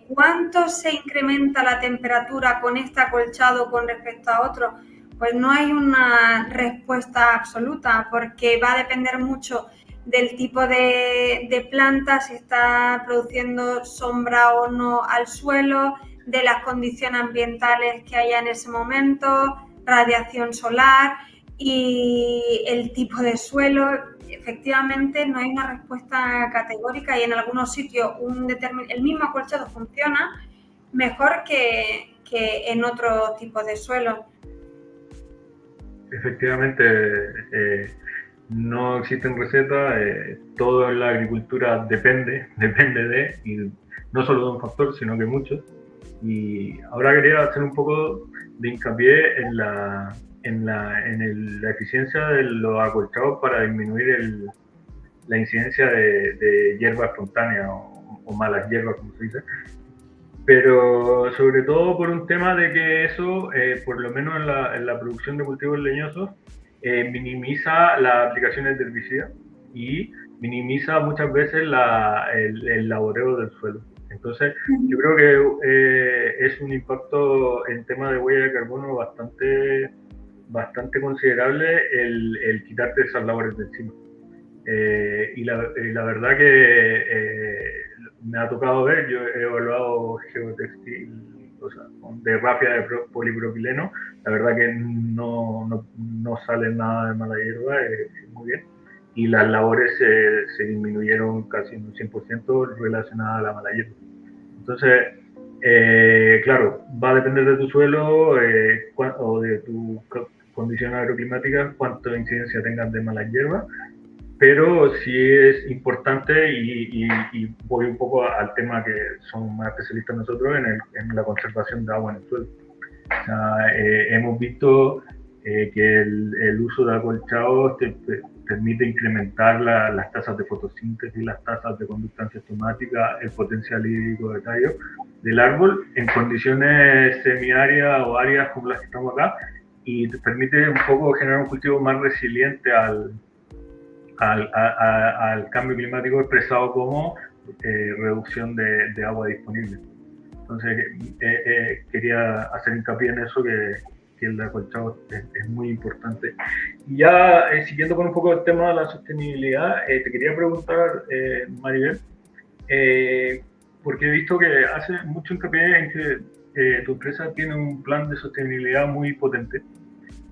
¿cuánto se incrementa la temperatura con este acolchado con respecto a otro? Pues no hay una respuesta absoluta porque va a depender mucho del tipo de planta, si está produciendo sombra o no al suelo, de las condiciones ambientales que haya en ese momento, radiación solar y el tipo de suelo. Efectivamente no hay una respuesta categórica y en algunos sitios el mismo acolchado funciona mejor que en otro tipo de suelo. Efectivamente, no existen recetas, todo en la agricultura depende de, y no solo de un factor, sino que muchos. Y ahora quería hacer un poco de hincapié en la eficiencia de los acolchados para disminuir la incidencia de hierba espontánea o malas hierbas, como se dice. Pero sobre todo por un tema de que eso, por lo menos en la producción de cultivos leñosos, minimiza las aplicaciones de herbicidas y minimiza muchas veces el laboreo del suelo. Entonces, yo creo que es un impacto en tema de huella de carbono bastante considerable el quitarte esas labores de encima. Y la verdad que me ha tocado ver, yo he evaluado geotextil, o sea, de rafia de polipropileno, la verdad que no sale nada de mala hierba, muy bien. Y las labores se disminuyeron casi un 100% relacionadas a la mala hierba. Entonces, claro, va a depender de tu suelo o de tu condición agroclimática, cuánta incidencia tengas de mala hierba, pero sí es importante y voy un poco al tema que somos más especialistas nosotros en la conservación de agua en el suelo. O sea, hemos visto que el uso de acolchados te permite incrementar las tasas de fotosíntesis, las tasas de conductancia enzimática, el potencial hídrico de tallo del árbol en condiciones semiáridas o áridas como las que estamos acá, y te permite un poco generar un cultivo más resiliente al cambio climático expresado como reducción de agua disponible. Entonces, quería hacer hincapié en eso, que el acolchado es muy importante. Y ya siguiendo con un poco el tema de la sostenibilidad, te quería preguntar, Maribel, porque he visto que hace mucho hincapié en que tu empresa tiene un plan de sostenibilidad muy potente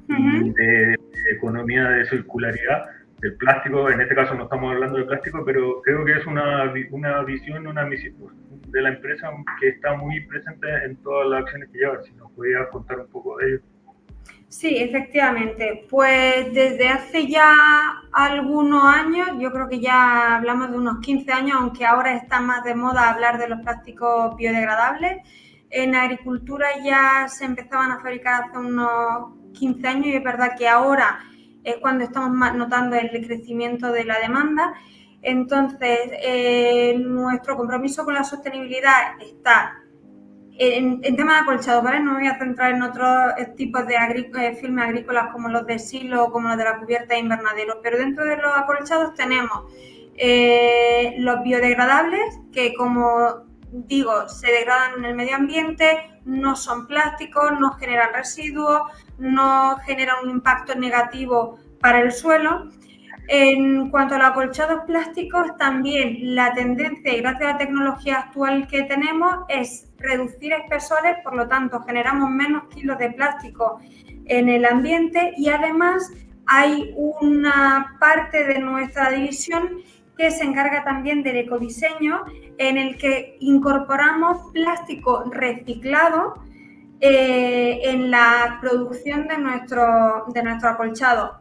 y de economía de circularidad del plástico. En este caso no estamos hablando de plástico, pero creo que es una visión, una misión de la empresa que está muy presente en todas las acciones que lleva. Si nos podías contar un poco de ello. Sí, efectivamente. Pues desde hace ya algunos años, yo creo que ya hablamos de unos 15 años, aunque ahora está más de moda hablar de los plásticos biodegradables. En agricultura ya se empezaban a fabricar hace unos 15 años y es verdad que ahora es cuando estamos más notando el crecimiento de la demanda. Entonces, nuestro compromiso con la sostenibilidad está en tema de acolchado, ¿vale? No me voy a centrar en otros tipos de filmes agrícolas como los de silo o como los de la cubierta de invernadero, pero dentro de los acolchados tenemos los biodegradables, que como digo, se degradan en el medio ambiente, no son plásticos, no generan residuos, no generan un impacto negativo para el suelo. En cuanto a los acolchados plásticos, también la tendencia, y gracias a la tecnología actual que tenemos, es reducir espesores, por lo tanto generamos menos kilos de plástico en el ambiente, y además hay una parte de nuestra división que se encarga también del ecodiseño, en el que incorporamos plástico reciclado en la producción de nuestro acolchado.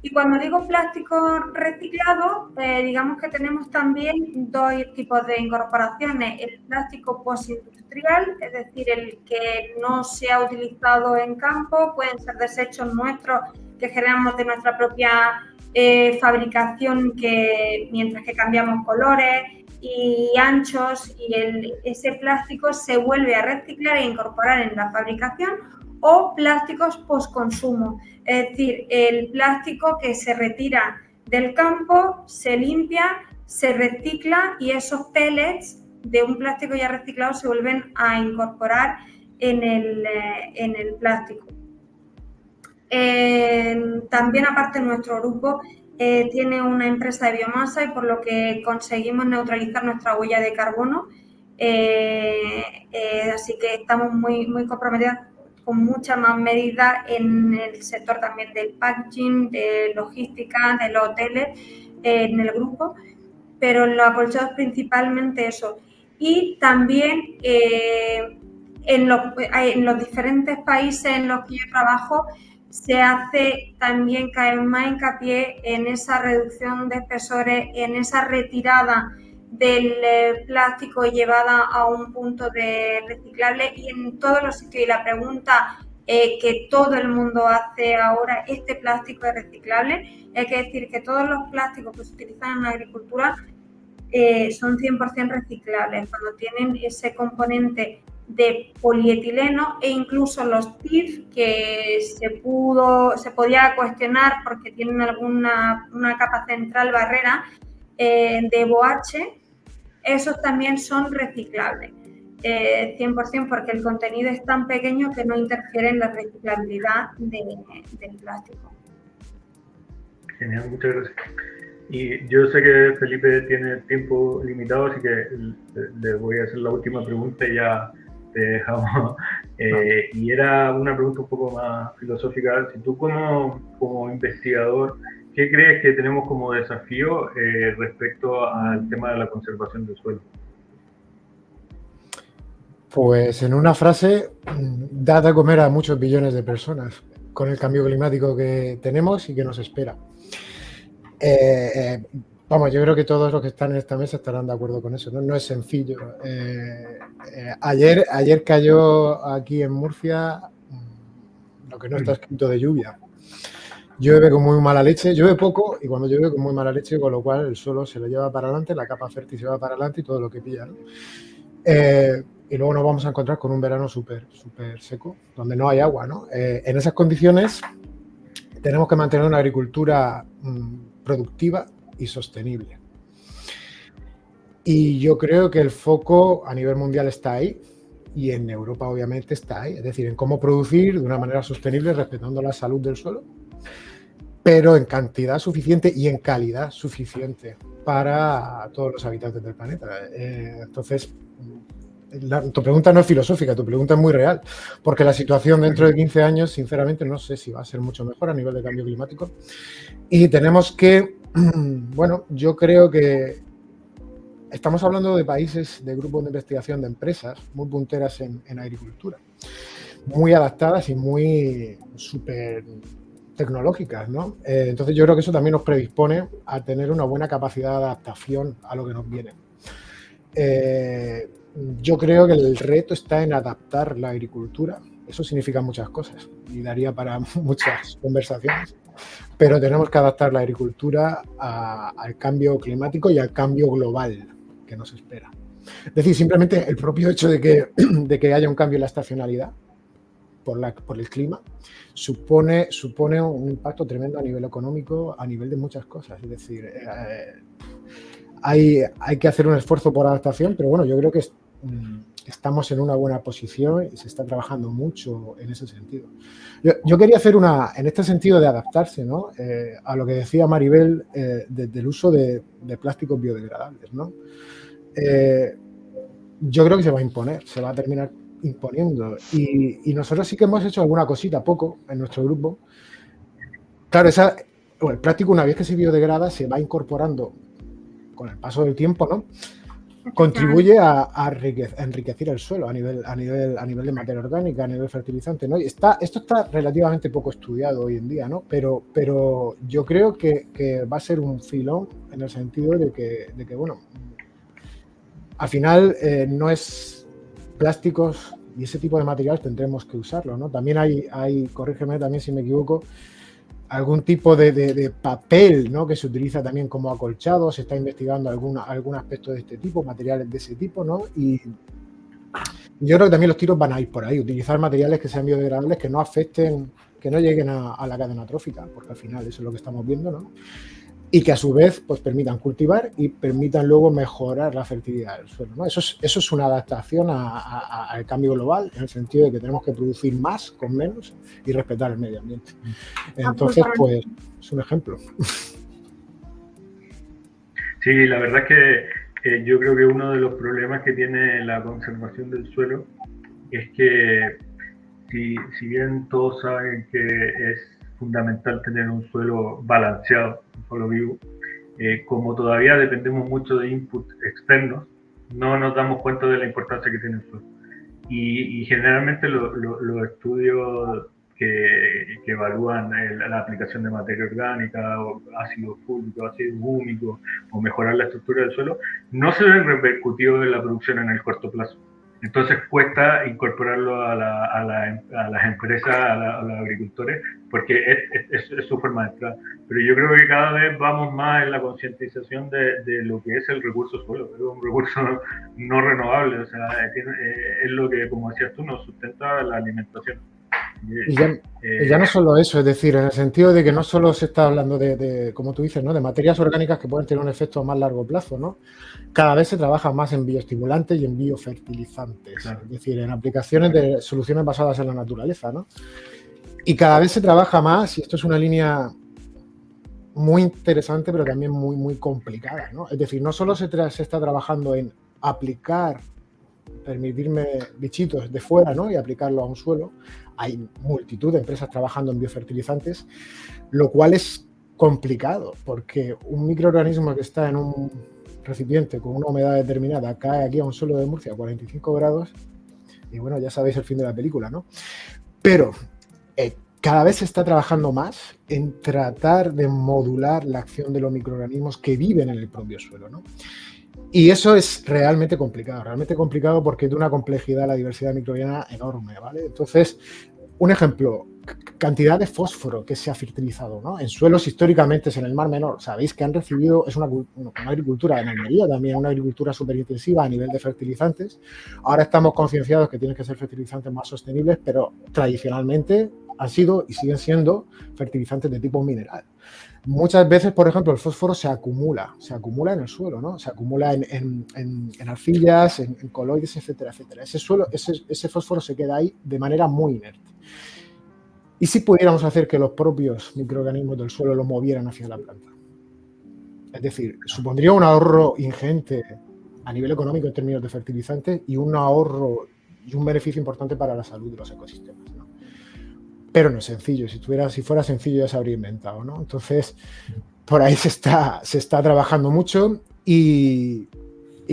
Y cuando digo plástico reciclado, digamos que tenemos también dos tipos de incorporaciones. El plástico postindustrial, es decir, el que no se ha utilizado en campo, pueden ser desechos nuestros que generamos de nuestra propia fabricación, que mientras que cambiamos colores y anchos, y ese plástico se vuelve a reciclar e incorporar en la fabricación, o plásticos postconsumo, es decir, el plástico que se retira del campo, se limpia, se recicla y esos pellets de un plástico ya reciclado se vuelven a incorporar en el plástico. También, aparte, nuestro grupo tiene una empresa de biomasa, y por lo que conseguimos neutralizar nuestra huella de carbono, así que estamos muy comprometidos con muchas más medidas en el sector también del packaging, de logística, de los hoteles, en el grupo, pero en los acolchados principalmente eso. Y también en los diferentes países en los que yo trabajo se hace también cada vez más hincapié en esa reducción de espesores, en esa retirada del plástico llevada a un punto de reciclable, y en todos los sitios. Y la pregunta que todo el mundo hace ahora, ¿este plástico es reciclable? Hay que decir que todos los plásticos que se utilizan en la agricultura son 100% reciclables, cuando tienen ese componente de polietileno, e incluso los PIF, que se podía cuestionar porque tienen una capa central barrera, de boache, esos también son reciclables. 100% porque el contenido es tan pequeño que no interfiere en la reciclabilidad del plástico. Genial, muchas gracias. Y yo sé que Felipe tiene tiempo limitado, así que le voy a hacer la última pregunta y ya te dejamos. Y era una pregunta un poco más filosófica. Si tú como investigador, ¿qué crees que tenemos como desafío respecto al tema de la conservación del suelo? Pues en una frase, da de comer a muchos billones de personas con el cambio climático que tenemos y que nos espera. Vamos, yo creo que todos los que están en esta mesa estarán de acuerdo con eso, ¿no? No es sencillo. Ayer cayó aquí en Murcia lo que no está escrito de lluvia. Llueve con muy mala leche, llueve poco y cuando llueve con muy mala leche, con lo cual el suelo se lo lleva para adelante, la capa fértil se va para adelante y todo lo que pilla, ¿no? Y luego nos vamos a encontrar con un verano súper seco, donde no hay agua, ¿no? En esas condiciones tenemos que mantener una agricultura productiva y sostenible. Y yo creo que el foco a nivel mundial está ahí y en Europa obviamente está ahí, es decir, en cómo producir de una manera sostenible respetando la salud del suelo, pero en cantidad suficiente y en calidad suficiente para todos los habitantes del planeta. Entonces, tu pregunta no es filosófica, tu pregunta es muy real, porque la situación dentro de 15 años, sinceramente, no sé si va a ser mucho mejor a nivel de cambio climático. Y tenemos que, bueno, yo creo que estamos hablando de países, de grupos de investigación, de empresas muy punteras en agricultura, muy adaptadas y muy súper tecnológicas, ¿no? Entonces yo creo que eso también nos predispone a tener una buena capacidad de adaptación a lo que nos viene. Yo creo que el reto está en adaptar la agricultura. Eso significa muchas cosas y daría para muchas conversaciones, pero tenemos que adaptar la agricultura al cambio climático y al cambio global que nos espera. Es decir, simplemente el propio hecho de que haya un cambio en la estacionalidad por el clima supone un impacto tremendo a nivel económico, a nivel de muchas cosas. Es decir, hay que hacer un esfuerzo por adaptación, pero bueno, yo creo que estamos en una buena posición y se está trabajando mucho en ese sentido. Yo quería hacer en este sentido de adaptarse, ¿no? A lo que decía Maribel del uso de plásticos biodegradables, ¿no? Yo creo que se va a imponer, se va a terminar imponiendo. Y nosotros sí que hemos hecho alguna cosita, poco, en nuestro grupo. Claro, el plástico, una vez que se biodegrada, se va incorporando con el paso del tiempo, ¿no? Contribuye a enriquecer el suelo a nivel de materia orgánica, a nivel fertilizante, ¿no? Y esto está relativamente poco estudiado hoy en día, ¿no? Pero yo creo que va a ser un filón en el sentido de que bueno, al final no es plásticos y ese tipo de material tendremos que usarlo, ¿no? También hay, corrígeme también si me equivoco, algún tipo de papel, ¿no? Que se utiliza también como acolchado, se está investigando algún aspecto de este tipo, materiales de ese tipo, ¿no? Y yo creo que también los tiros van a ir por ahí, utilizar materiales que sean biodegradables, que no afecten, que no lleguen a la cadena trófica, porque al final eso es lo que estamos viendo, ¿no? Y que a su vez pues permitan cultivar y permitan luego mejorar la fertilidad del suelo, ¿no? Eso es una adaptación al cambio global, en el sentido de que tenemos que producir más con menos y respetar el medio ambiente. Entonces, pues, es un ejemplo. Sí, la verdad es que yo creo que uno de los problemas que tiene la conservación del suelo es que si bien todos saben que es fundamental tener un suelo balanceado, un suelo vivo, como todavía dependemos mucho de inputs externos, no nos damos cuenta de la importancia que tiene el suelo. Y generalmente los estudios que evalúan la aplicación de materia orgánica, o ácido fúlvico, ácido húmico, o mejorar la estructura del suelo, no se ven repercutidos en la producción en el corto plazo. Entonces cuesta incorporarlo a las empresas, a los agricultores, porque es su forma de entrar. Pero yo creo que cada vez vamos más en la concientización de lo que es el recurso suelo. Es un recurso no renovable, o sea, es lo que, como decías tú, nos sustenta la alimentación. Y ya no solo eso, es decir, en el sentido de que no solo se está hablando de, como tú dices, ¿no? De materias orgánicas que pueden tener un efecto a más largo plazo, ¿no? Cada vez se trabaja más en bioestimulantes y en biofertilizantes, claro. Es decir, en aplicaciones de soluciones basadas en la naturaleza, ¿no? Y cada vez se trabaja más, y esto es una línea muy interesante, pero también muy, muy complicada, ¿no? Es decir, no solo se está trabajando en aplicar, permitirme bichitos de fuera, ¿no? Y aplicarlo a un suelo. Hay multitud de empresas trabajando en biofertilizantes, lo cual es complicado, porque un microorganismo que está en un recipiente con una humedad determinada cae aquí a un suelo de Murcia a 45 grados y bueno, ya sabéis el fin de la película, ¿no? Pero cada vez se está trabajando más en tratar de modular la acción de los microorganismos que viven en el propio suelo, ¿no? Y eso es realmente complicado porque es de una complejidad la diversidad microbiana enorme, ¿vale? Entonces, un ejemplo, cantidad de fósforo que se ha fertilizado, ¿no? En suelos históricamente en el Mar Menor, sabéis que han recibido, es una agricultura en Almería también, una agricultura súper intensiva a nivel de fertilizantes. Ahora estamos concienciados que tienen que ser fertilizantes más sostenibles, pero tradicionalmente han sido y siguen siendo fertilizantes de tipo mineral. Muchas veces, por ejemplo, el fósforo se acumula en el suelo, ¿no? Se acumula en arcillas, en coloides, etcétera, etcétera. Ese fósforo se queda ahí de manera muy inerte. ¿Y si pudiéramos hacer que los propios microorganismos del suelo lo movieran hacia la planta? Es decir, supondría un ahorro ingente a nivel económico en términos de fertilizantes y un ahorro y un beneficio importante para la salud de los ecosistemas, ¿no? Pero no es sencillo. Si fuera sencillo ya se habría inventado, ¿no? Entonces, por ahí se está trabajando mucho y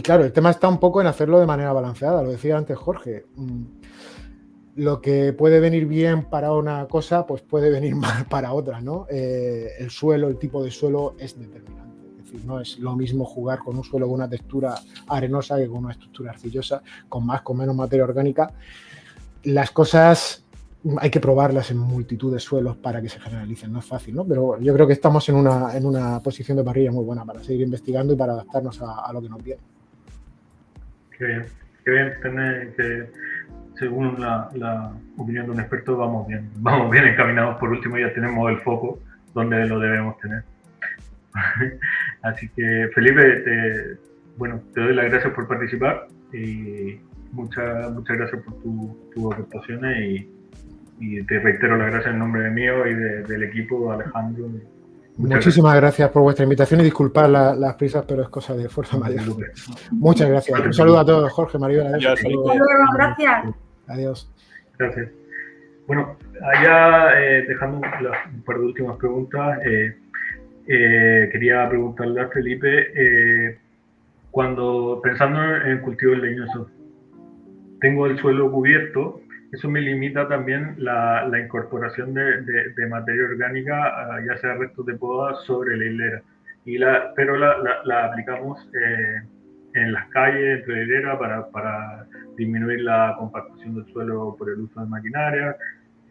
claro, el tema está un poco en hacerlo de manera balanceada. Lo decía antes Jorge. Lo que puede venir bien para una cosa, pues puede venir mal para otra, ¿no? El suelo, el tipo de suelo es determinante. Es decir, no es lo mismo jugar con un suelo con una textura arenosa que con una estructura arcillosa, con más, con menos materia orgánica. Las cosas hay que probarlas en multitud de suelos para que se generalicen, no es fácil, ¿no? Pero yo creo que estamos en una posición de parrilla muy buena para seguir investigando y para adaptarnos a lo que nos viene. Qué bien tener que, según la opinión de un experto, vamos bien encaminados. Por último, ya tenemos el foco donde lo debemos tener. Así que, Felipe, te doy las gracias por participar y muchas gracias por tus aportaciones y te reitero las gracias en nombre mío y del equipo, Alejandro. Muchísimas gracias por vuestra invitación y disculpad las prisas, pero es cosa de fuerza mayor. Muchas gracias. Un saludo a todos, Jorge, Maribel. Adiós, Felipe. Gracias. Adiós. Gracias. Bueno, allá dejando un par de últimas preguntas, quería preguntarle a Felipe, cuando pensando en cultivos leñosos, tengo el suelo cubierto, eso me limita también la incorporación de materia orgánica, ya sea restos de poda sobre la hilera, pero la aplicamos en las calles, entre la hilera, para disminuir la compactación del suelo por el uso de maquinaria,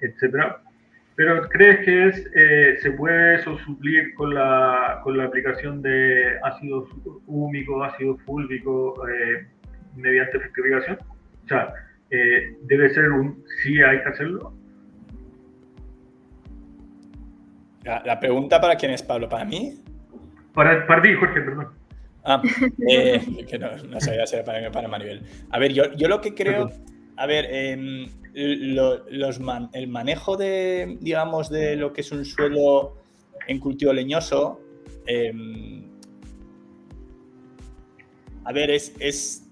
etcétera. Pero ¿crees que se puede eso suplir con la aplicación de ácido húmico, ácido fúlvico mediante fertilización? O sea, debe ser sí hay que hacerlo. La pregunta para quién es, Pablo, ¿para mí? Para ti, Jorge, perdón. Que no sabía si era para Maribel. A ver, yo lo que creo, a ver, el manejo de, digamos, de lo que es un suelo en cultivo leñoso, a ver, es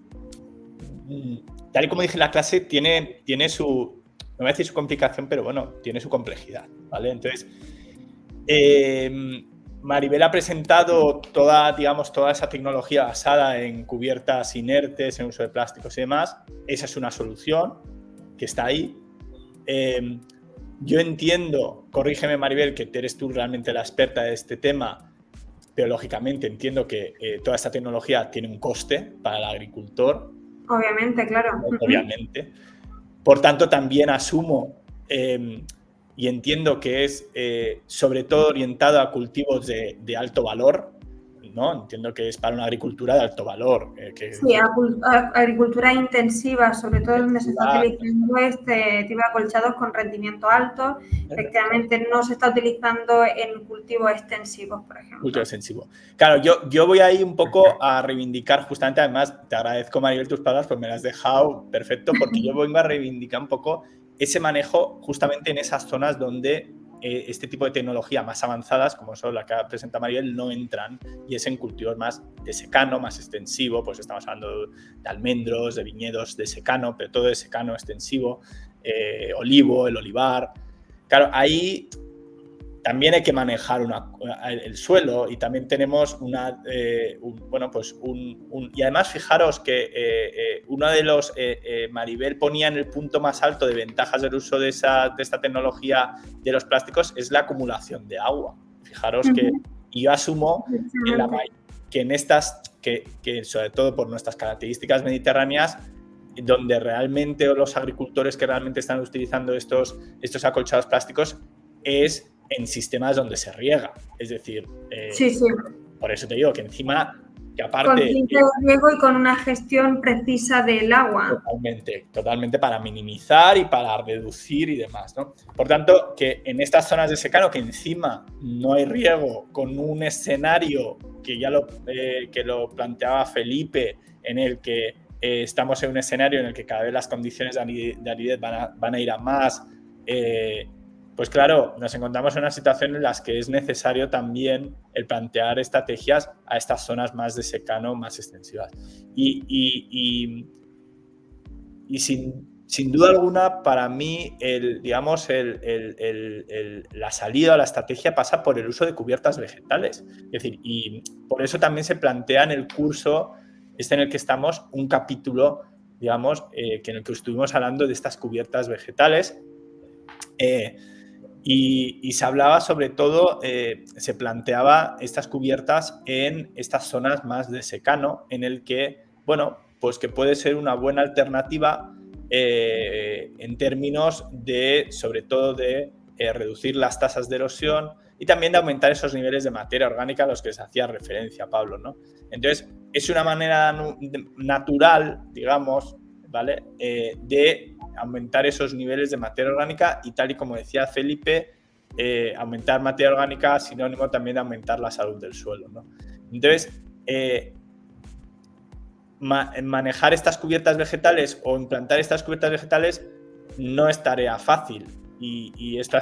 tal y como dije en la clase, tiene su, no voy a decir su complicación, pero bueno, tiene su complejidad, ¿vale? Entonces, Maribel ha presentado toda esa tecnología basada en cubiertas inertes, en uso de plásticos y demás. Esa es una solución que está ahí. Yo entiendo, corrígeme Maribel, que eres tú realmente la experta de este tema, pero lógicamente entiendo que toda esta tecnología tiene un coste para el agricultor. Obviamente, claro. Obviamente. Por tanto, también asumo y entiendo que es sobre todo orientado a cultivos de alto valor, ¿no? Entiendo que es para una agricultura de alto valor. Sí, agricultura intensiva, sobre todo donde se está utilizando este tipo de acolchados con rendimiento alto. Efectivamente, no se está utilizando en cultivos extensivos, por ejemplo. Cultivo extensivo. Claro, yo voy ahí un poco a reivindicar justamente, además, te agradezco, Maribel, tus palabras, pues me las has dejado perfecto, porque yo vengo a reivindicar un poco ese manejo justamente en esas zonas donde este tipo de tecnología más avanzadas, como son las que presenta Maribel, no entran, y es en cultivos más de secano, más extensivo, pues estamos hablando de almendros, de viñedos de secano, pero todo de secano extensivo, olivo, el olivar. Claro, ahí también hay que manejar el suelo, y también tenemos y además fijaros que uno de los Maribel ponía en el punto más alto de ventajas del uso de esta tecnología de los plásticos es la acumulación de agua. Fijaros que yo asumo que en estas, que sobre todo por nuestras características mediterráneas, donde realmente los agricultores que realmente están utilizando estos acolchados plásticos es en sistemas donde se riega, es decir, sí. Por eso te digo que encima, que aparte... Con de riego y con una gestión precisa del agua. Totalmente para minimizar y para reducir y demás, ¿no? Por tanto, que en estas zonas de secano, que encima no hay riego, con un escenario que ya que lo planteaba Felipe, en el que estamos en un escenario en el que cada vez las condiciones de aridez van a ir a más, pues claro, nos encontramos en una situación en la que es necesario también el plantear estrategias a estas zonas más de secano, más extensivas. Y sin duda alguna, para mí, la salida a la estrategia pasa por el uso de cubiertas vegetales. Es decir, y por eso también se plantea en el curso en el que estamos un capítulo, digamos, en el que estuvimos hablando de estas cubiertas vegetales. Y se hablaba sobre todo, se planteaba estas cubiertas en estas zonas más de secano, en el que, bueno, pues que puede ser una buena alternativa en términos de, sobre todo, de reducir las tasas de erosión y también de aumentar esos niveles de materia orgánica a los que se hacía referencia, Pablo, ¿no? Entonces, es una manera natural, digamos, ¿vale? De aumentar esos niveles de materia orgánica y, tal y como decía Felipe, aumentar materia orgánica es sinónimo también de aumentar la salud del suelo, ¿no? Entonces, manejar estas cubiertas vegetales o implantar estas cubiertas vegetales no es tarea fácil, y esto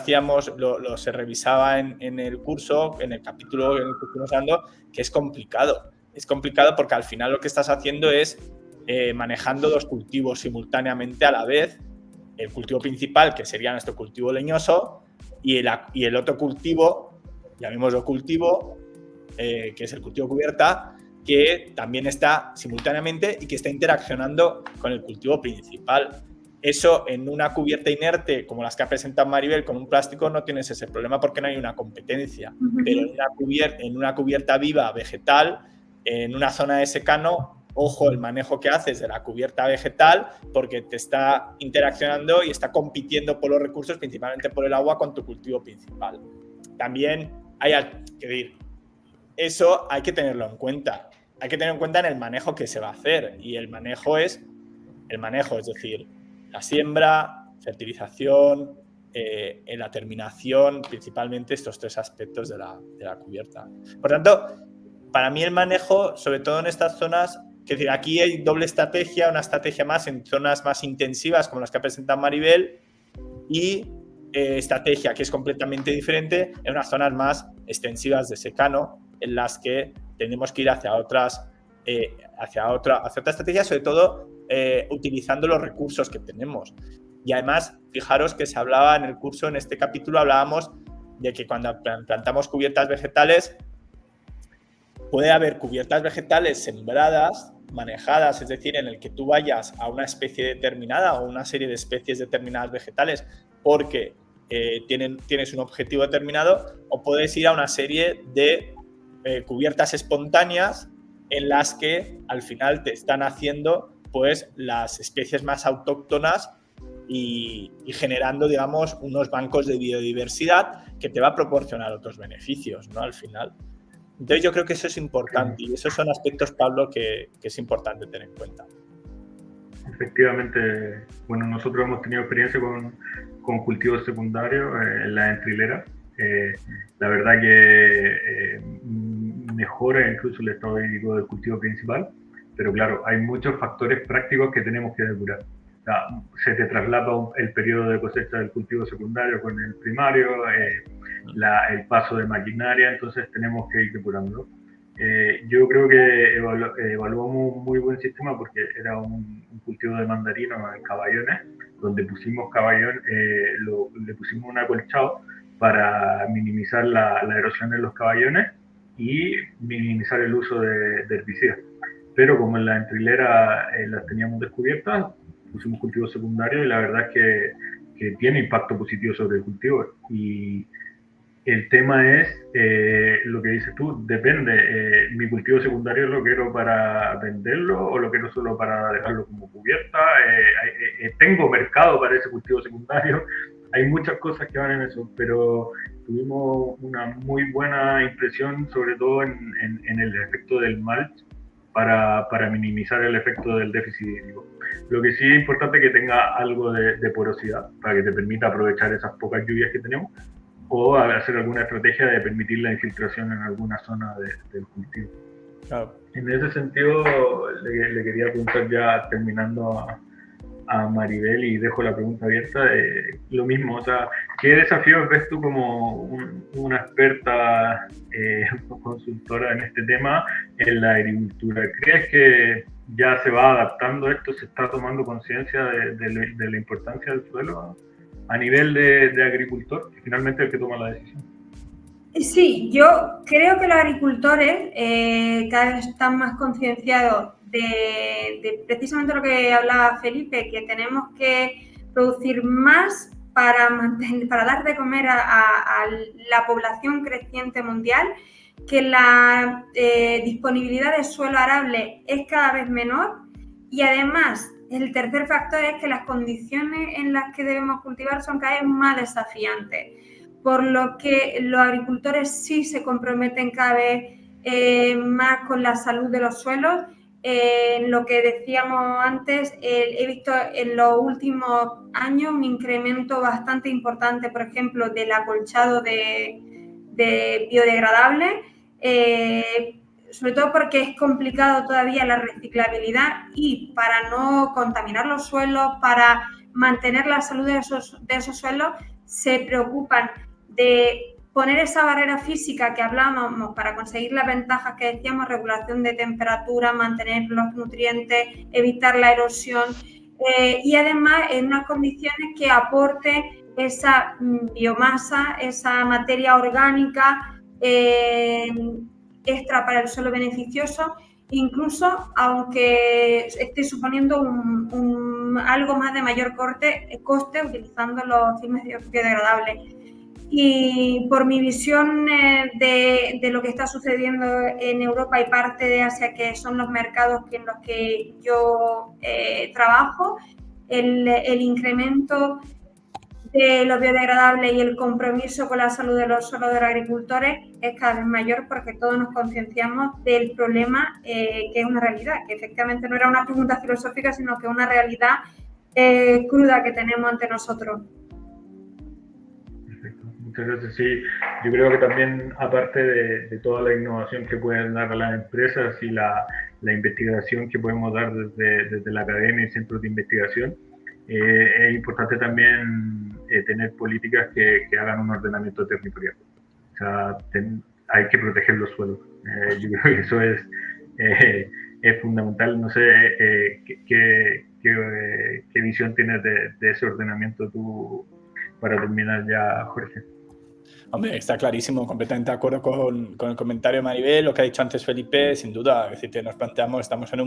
se revisaba en el curso, en el capítulo en el que estuvimos hablando, que es complicado. Es complicado porque al final lo que estás haciendo es manejando dos cultivos simultáneamente a la vez, el cultivo principal, que sería nuestro cultivo leñoso, y el otro cultivo, llamémoslo cultivo, que es el cultivo cubierta, que también está simultáneamente y que está interaccionando con el cultivo principal. Eso en una cubierta inerte, como las que ha presentado Maribel, con un plástico, no tienes ese problema porque no hay una competencia. Pero en una cubierta viva, vegetal, en una zona de secano, ojo el manejo que haces de la cubierta vegetal, porque te está interaccionando y está compitiendo por los recursos, principalmente por el agua, con tu cultivo principal. También hay que decir, eso hay que tenerlo en cuenta. Hay que tenerlo en cuenta en el manejo que se va a hacer. Y el manejo es decir, la siembra, fertilización, en la terminación, principalmente estos tres aspectos de la cubierta. Por tanto, para mí el manejo, sobre todo en estas zonas, es decir, aquí hay doble estrategia, una estrategia más en zonas más intensivas como las que ha presentado Maribel, y estrategia que es completamente diferente en unas zonas más extensivas de secano, en las que tenemos que ir hacia otra estrategia, sobre todo utilizando los recursos que tenemos. Y además, fijaros que se hablaba en el curso, en este capítulo hablábamos de que cuando plantamos cubiertas vegetales, puede haber cubiertas vegetales sembradas, manejadas, es decir, en el que tú vayas a una especie determinada o una serie de especies determinadas vegetales porque tienes un objetivo determinado, o puedes ir a una serie de cubiertas espontáneas en las que al final te están haciendo pues las especies más autóctonas y generando, digamos, unos bancos de biodiversidad que te va a proporcionar otros beneficios, ¿no? Al final. Entonces yo creo que eso es importante y esos son aspectos, Pablo, que es importante tener en cuenta. Efectivamente, bueno, nosotros hemos tenido experiencia con cultivos secundarios en la entrilera. La verdad que mejora incluso el estado hídrico del cultivo principal, pero claro, hay muchos factores prácticos que tenemos que depurar. O sea, se te traslapa el periodo de cosecha del cultivo secundario con el primario, el paso de maquinaria, entonces tenemos que ir depurando. Yo creo que evaluamos un muy buen sistema porque era un cultivo de mandarino en caballones, donde pusimos le pusimos un acolchado para minimizar la erosión en los caballones y minimizar el uso de herbicidas. Pero como en la entrilera las teníamos descubiertas, pusimos cultivos secundarios y la verdad es que tiene impacto positivo sobre el cultivo. Y el tema es lo que dices tú, depende. Mi cultivo secundario lo quiero para venderlo o lo quiero solo para dejarlo como cubierta. Tengo mercado para ese cultivo secundario. Hay muchas cosas que van en eso, pero tuvimos una muy buena impresión, sobre todo en el efecto del mulch para minimizar el efecto del déficit hídrico. Lo que sí es importante es que tenga algo de porosidad para que te permita aprovechar esas pocas lluvias que tenemos, o hacer alguna estrategia de permitir la infiltración en alguna zona del cultivo. Claro. En ese sentido, le quería preguntar ya terminando a Maribel, y dejo la pregunta abierta, lo mismo, o sea, ¿qué desafíos ves tú como una experta consultora en este tema en la agricultura? ¿Crees que ya se va adaptando esto, se está tomando conciencia de la importancia del suelo a nivel de agricultor, que finalmente es el que toma la decisión? Sí, yo creo que los agricultores cada vez están más concienciados de precisamente lo que hablaba Felipe, que tenemos que producir más para dar de comer a la población creciente mundial, que la disponibilidad de suelo arable es cada vez menor, y además el tercer factor es que las condiciones en las que debemos cultivar son cada vez más desafiantes, por lo que los agricultores sí se comprometen cada vez más con la salud de los suelos. Lo que decíamos antes, he visto en los últimos años un incremento bastante importante, por ejemplo, del acolchado de biodegradable, sobre todo porque es complicado todavía la reciclabilidad, y para no contaminar los suelos, para mantener la salud de esos suelos, se preocupan de poner esa barrera física que hablábamos para conseguir las ventajas que decíamos: regulación de temperatura, mantener los nutrientes, evitar la erosión, y además en unas condiciones que aporte esa biomasa, esa materia orgánica extra para el suelo beneficioso, incluso aunque esté suponiendo algo más de mayor coste utilizando los filmes biodegradables. Y por mi visión de lo que está sucediendo en Europa y parte de Asia, que son los mercados en los que yo trabajo, el incremento de los biodegradables y el compromiso con la salud de los suelos de los agricultores es cada vez mayor, porque todos nos concienciamos del problema, que es una realidad, que efectivamente no era una pregunta filosófica, sino que una realidad cruda que tenemos ante nosotros. Perfecto, muchas gracias. Sí, yo creo que también, aparte de toda la innovación que pueden dar a las empresas y la investigación que podemos dar desde la academia y centros de investigación, es importante también tener políticas que hagan un ordenamiento territorial. O sea, hay que proteger los suelos. Yo creo que eso es fundamental. No sé qué visión tienes de ese ordenamiento tú, para terminar ya, Jorge. Hombre, está clarísimo, completamente de acuerdo con el comentario de Maribel, lo que ha dicho antes Felipe, sin duda. Es decir, que nos planteamos, estamos en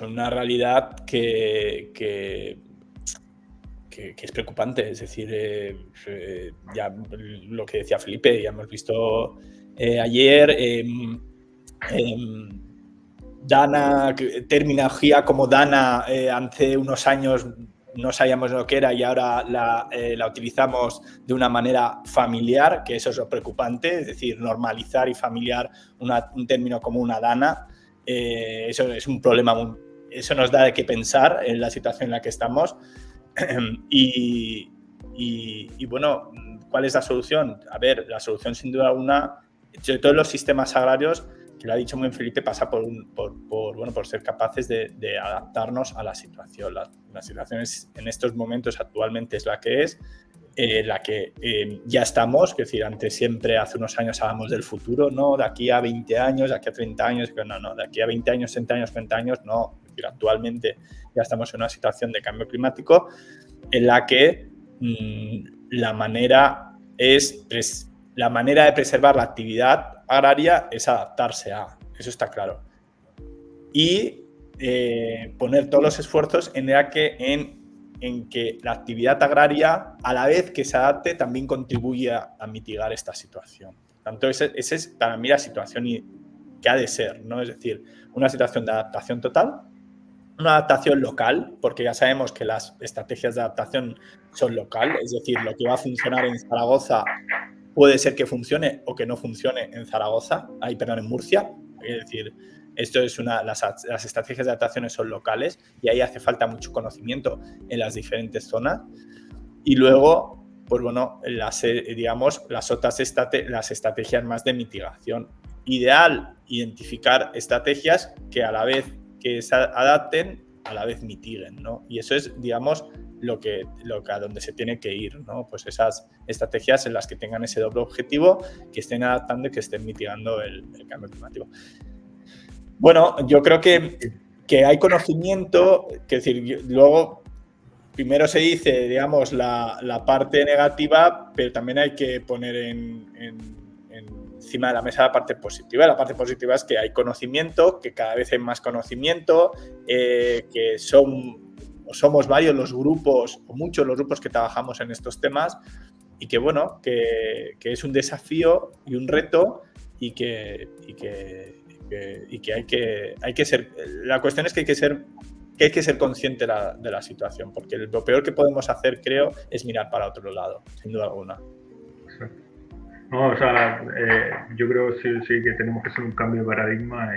una realidad que es preocupante. Es decir, ya lo que decía Felipe, ya hemos visto ayer, Dana, terminología como Dana, hace unos años no sabíamos lo que era y ahora la utilizamos de una manera familiar, que eso es lo preocupante, es decir, normalizar y familiar un término como una dana. Eso es un problema, eso nos da de qué pensar en la situación en la que estamos. Y bueno, ¿cuál es la solución? A ver, la solución sin duda alguna, sobre todo en los sistemas agrarios, que lo ha dicho muy bien Felipe, pasa por ser capaces de adaptarnos a la situación. La situación en estos momentos actualmente es la que es, la que ya estamos, es decir, antes siempre hace unos años hablábamos del futuro, no, de aquí a 20 años, de aquí a 30 años, no, de aquí a 20 años, 30 años, 40 años, no, es decir, actualmente ya estamos en una situación de cambio climático en la que la manera de preservar la actividad agraria es adaptarse a, eso está claro. Y poner todos los esfuerzos en que la actividad agraria, a la vez que se adapte, también contribuya a mitigar esta situación. Tanto esa es para mí la situación que ha de ser, ¿no? Es decir, una situación de adaptación total, una adaptación local, porque ya sabemos que las estrategias de adaptación son local, es decir, lo que va a funcionar en Zaragoza puede ser que funcione o que no funcione en Zaragoza, en Murcia. Es decir, esto es las estrategias de adaptación son locales y ahí hace falta mucho conocimiento en las diferentes zonas. Y luego, pues bueno, las estrategias más de mitigación. Ideal, identificar estrategias que a la vez que se adapten, a la vez mitiguen, ¿no? Y eso es, digamos, lo que a donde se tiene que ir, ¿no? Pues esas estrategias en las que tengan ese doble objetivo, que estén adaptando y que estén mitigando el cambio climático. Bueno, yo creo que hay conocimiento, que decir, luego primero se dice, digamos, la parte negativa, pero también hay que poner encima de la mesa la parte positiva. La parte positiva es que hay conocimiento, que cada vez hay más conocimiento, que somos varios los grupos, o muchos los grupos que trabajamos en estos temas, y que bueno, que es un desafío y un reto, y que hay que ser. La cuestión es que hay que ser consciente de la situación, porque lo peor que podemos hacer, creo, es mirar para otro lado, sin duda alguna. No, o sea, yo creo sí que tenemos que hacer un cambio de paradigma,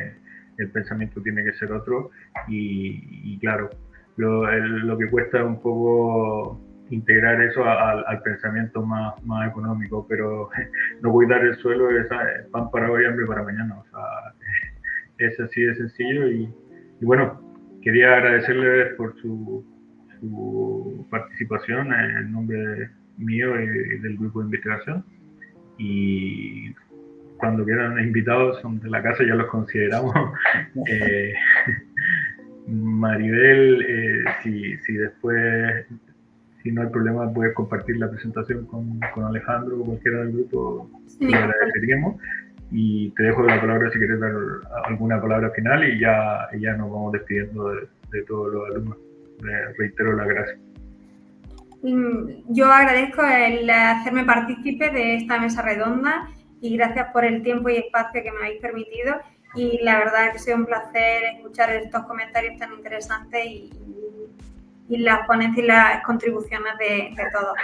el pensamiento tiene que ser otro y claro, lo que cuesta es un poco integrar eso al pensamiento más económico, pero no voy a dar el suelo, es pan para hoy, hambre para mañana, o sea, es así de sencillo y bueno, quería agradecerle por su participación en nombre mío y del grupo de investigación. Y cuando quieran invitados son de la casa, ya los consideramos. Maribel, si después, si no hay problema, puedes compartir la presentación con Alejandro o cualquiera del grupo, sí. Lo agradeceríamos. Y te dejo la palabra si quieres dar alguna palabra final y ya nos vamos despidiendo de todos los alumnos. Reitero las gracias. Yo agradezco el hacerme partícipe de esta mesa redonda y gracias por el tiempo y espacio que me habéis permitido y la verdad es que ha sido un placer escuchar estos comentarios tan interesantes y las ponencias y las contribuciones de todos.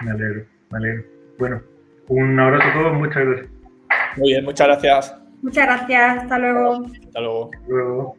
Me alegro. Bueno, un abrazo a todos, muchas gracias. Muy bien, muchas gracias. Muchas gracias, hasta luego. Hasta luego. Hasta luego.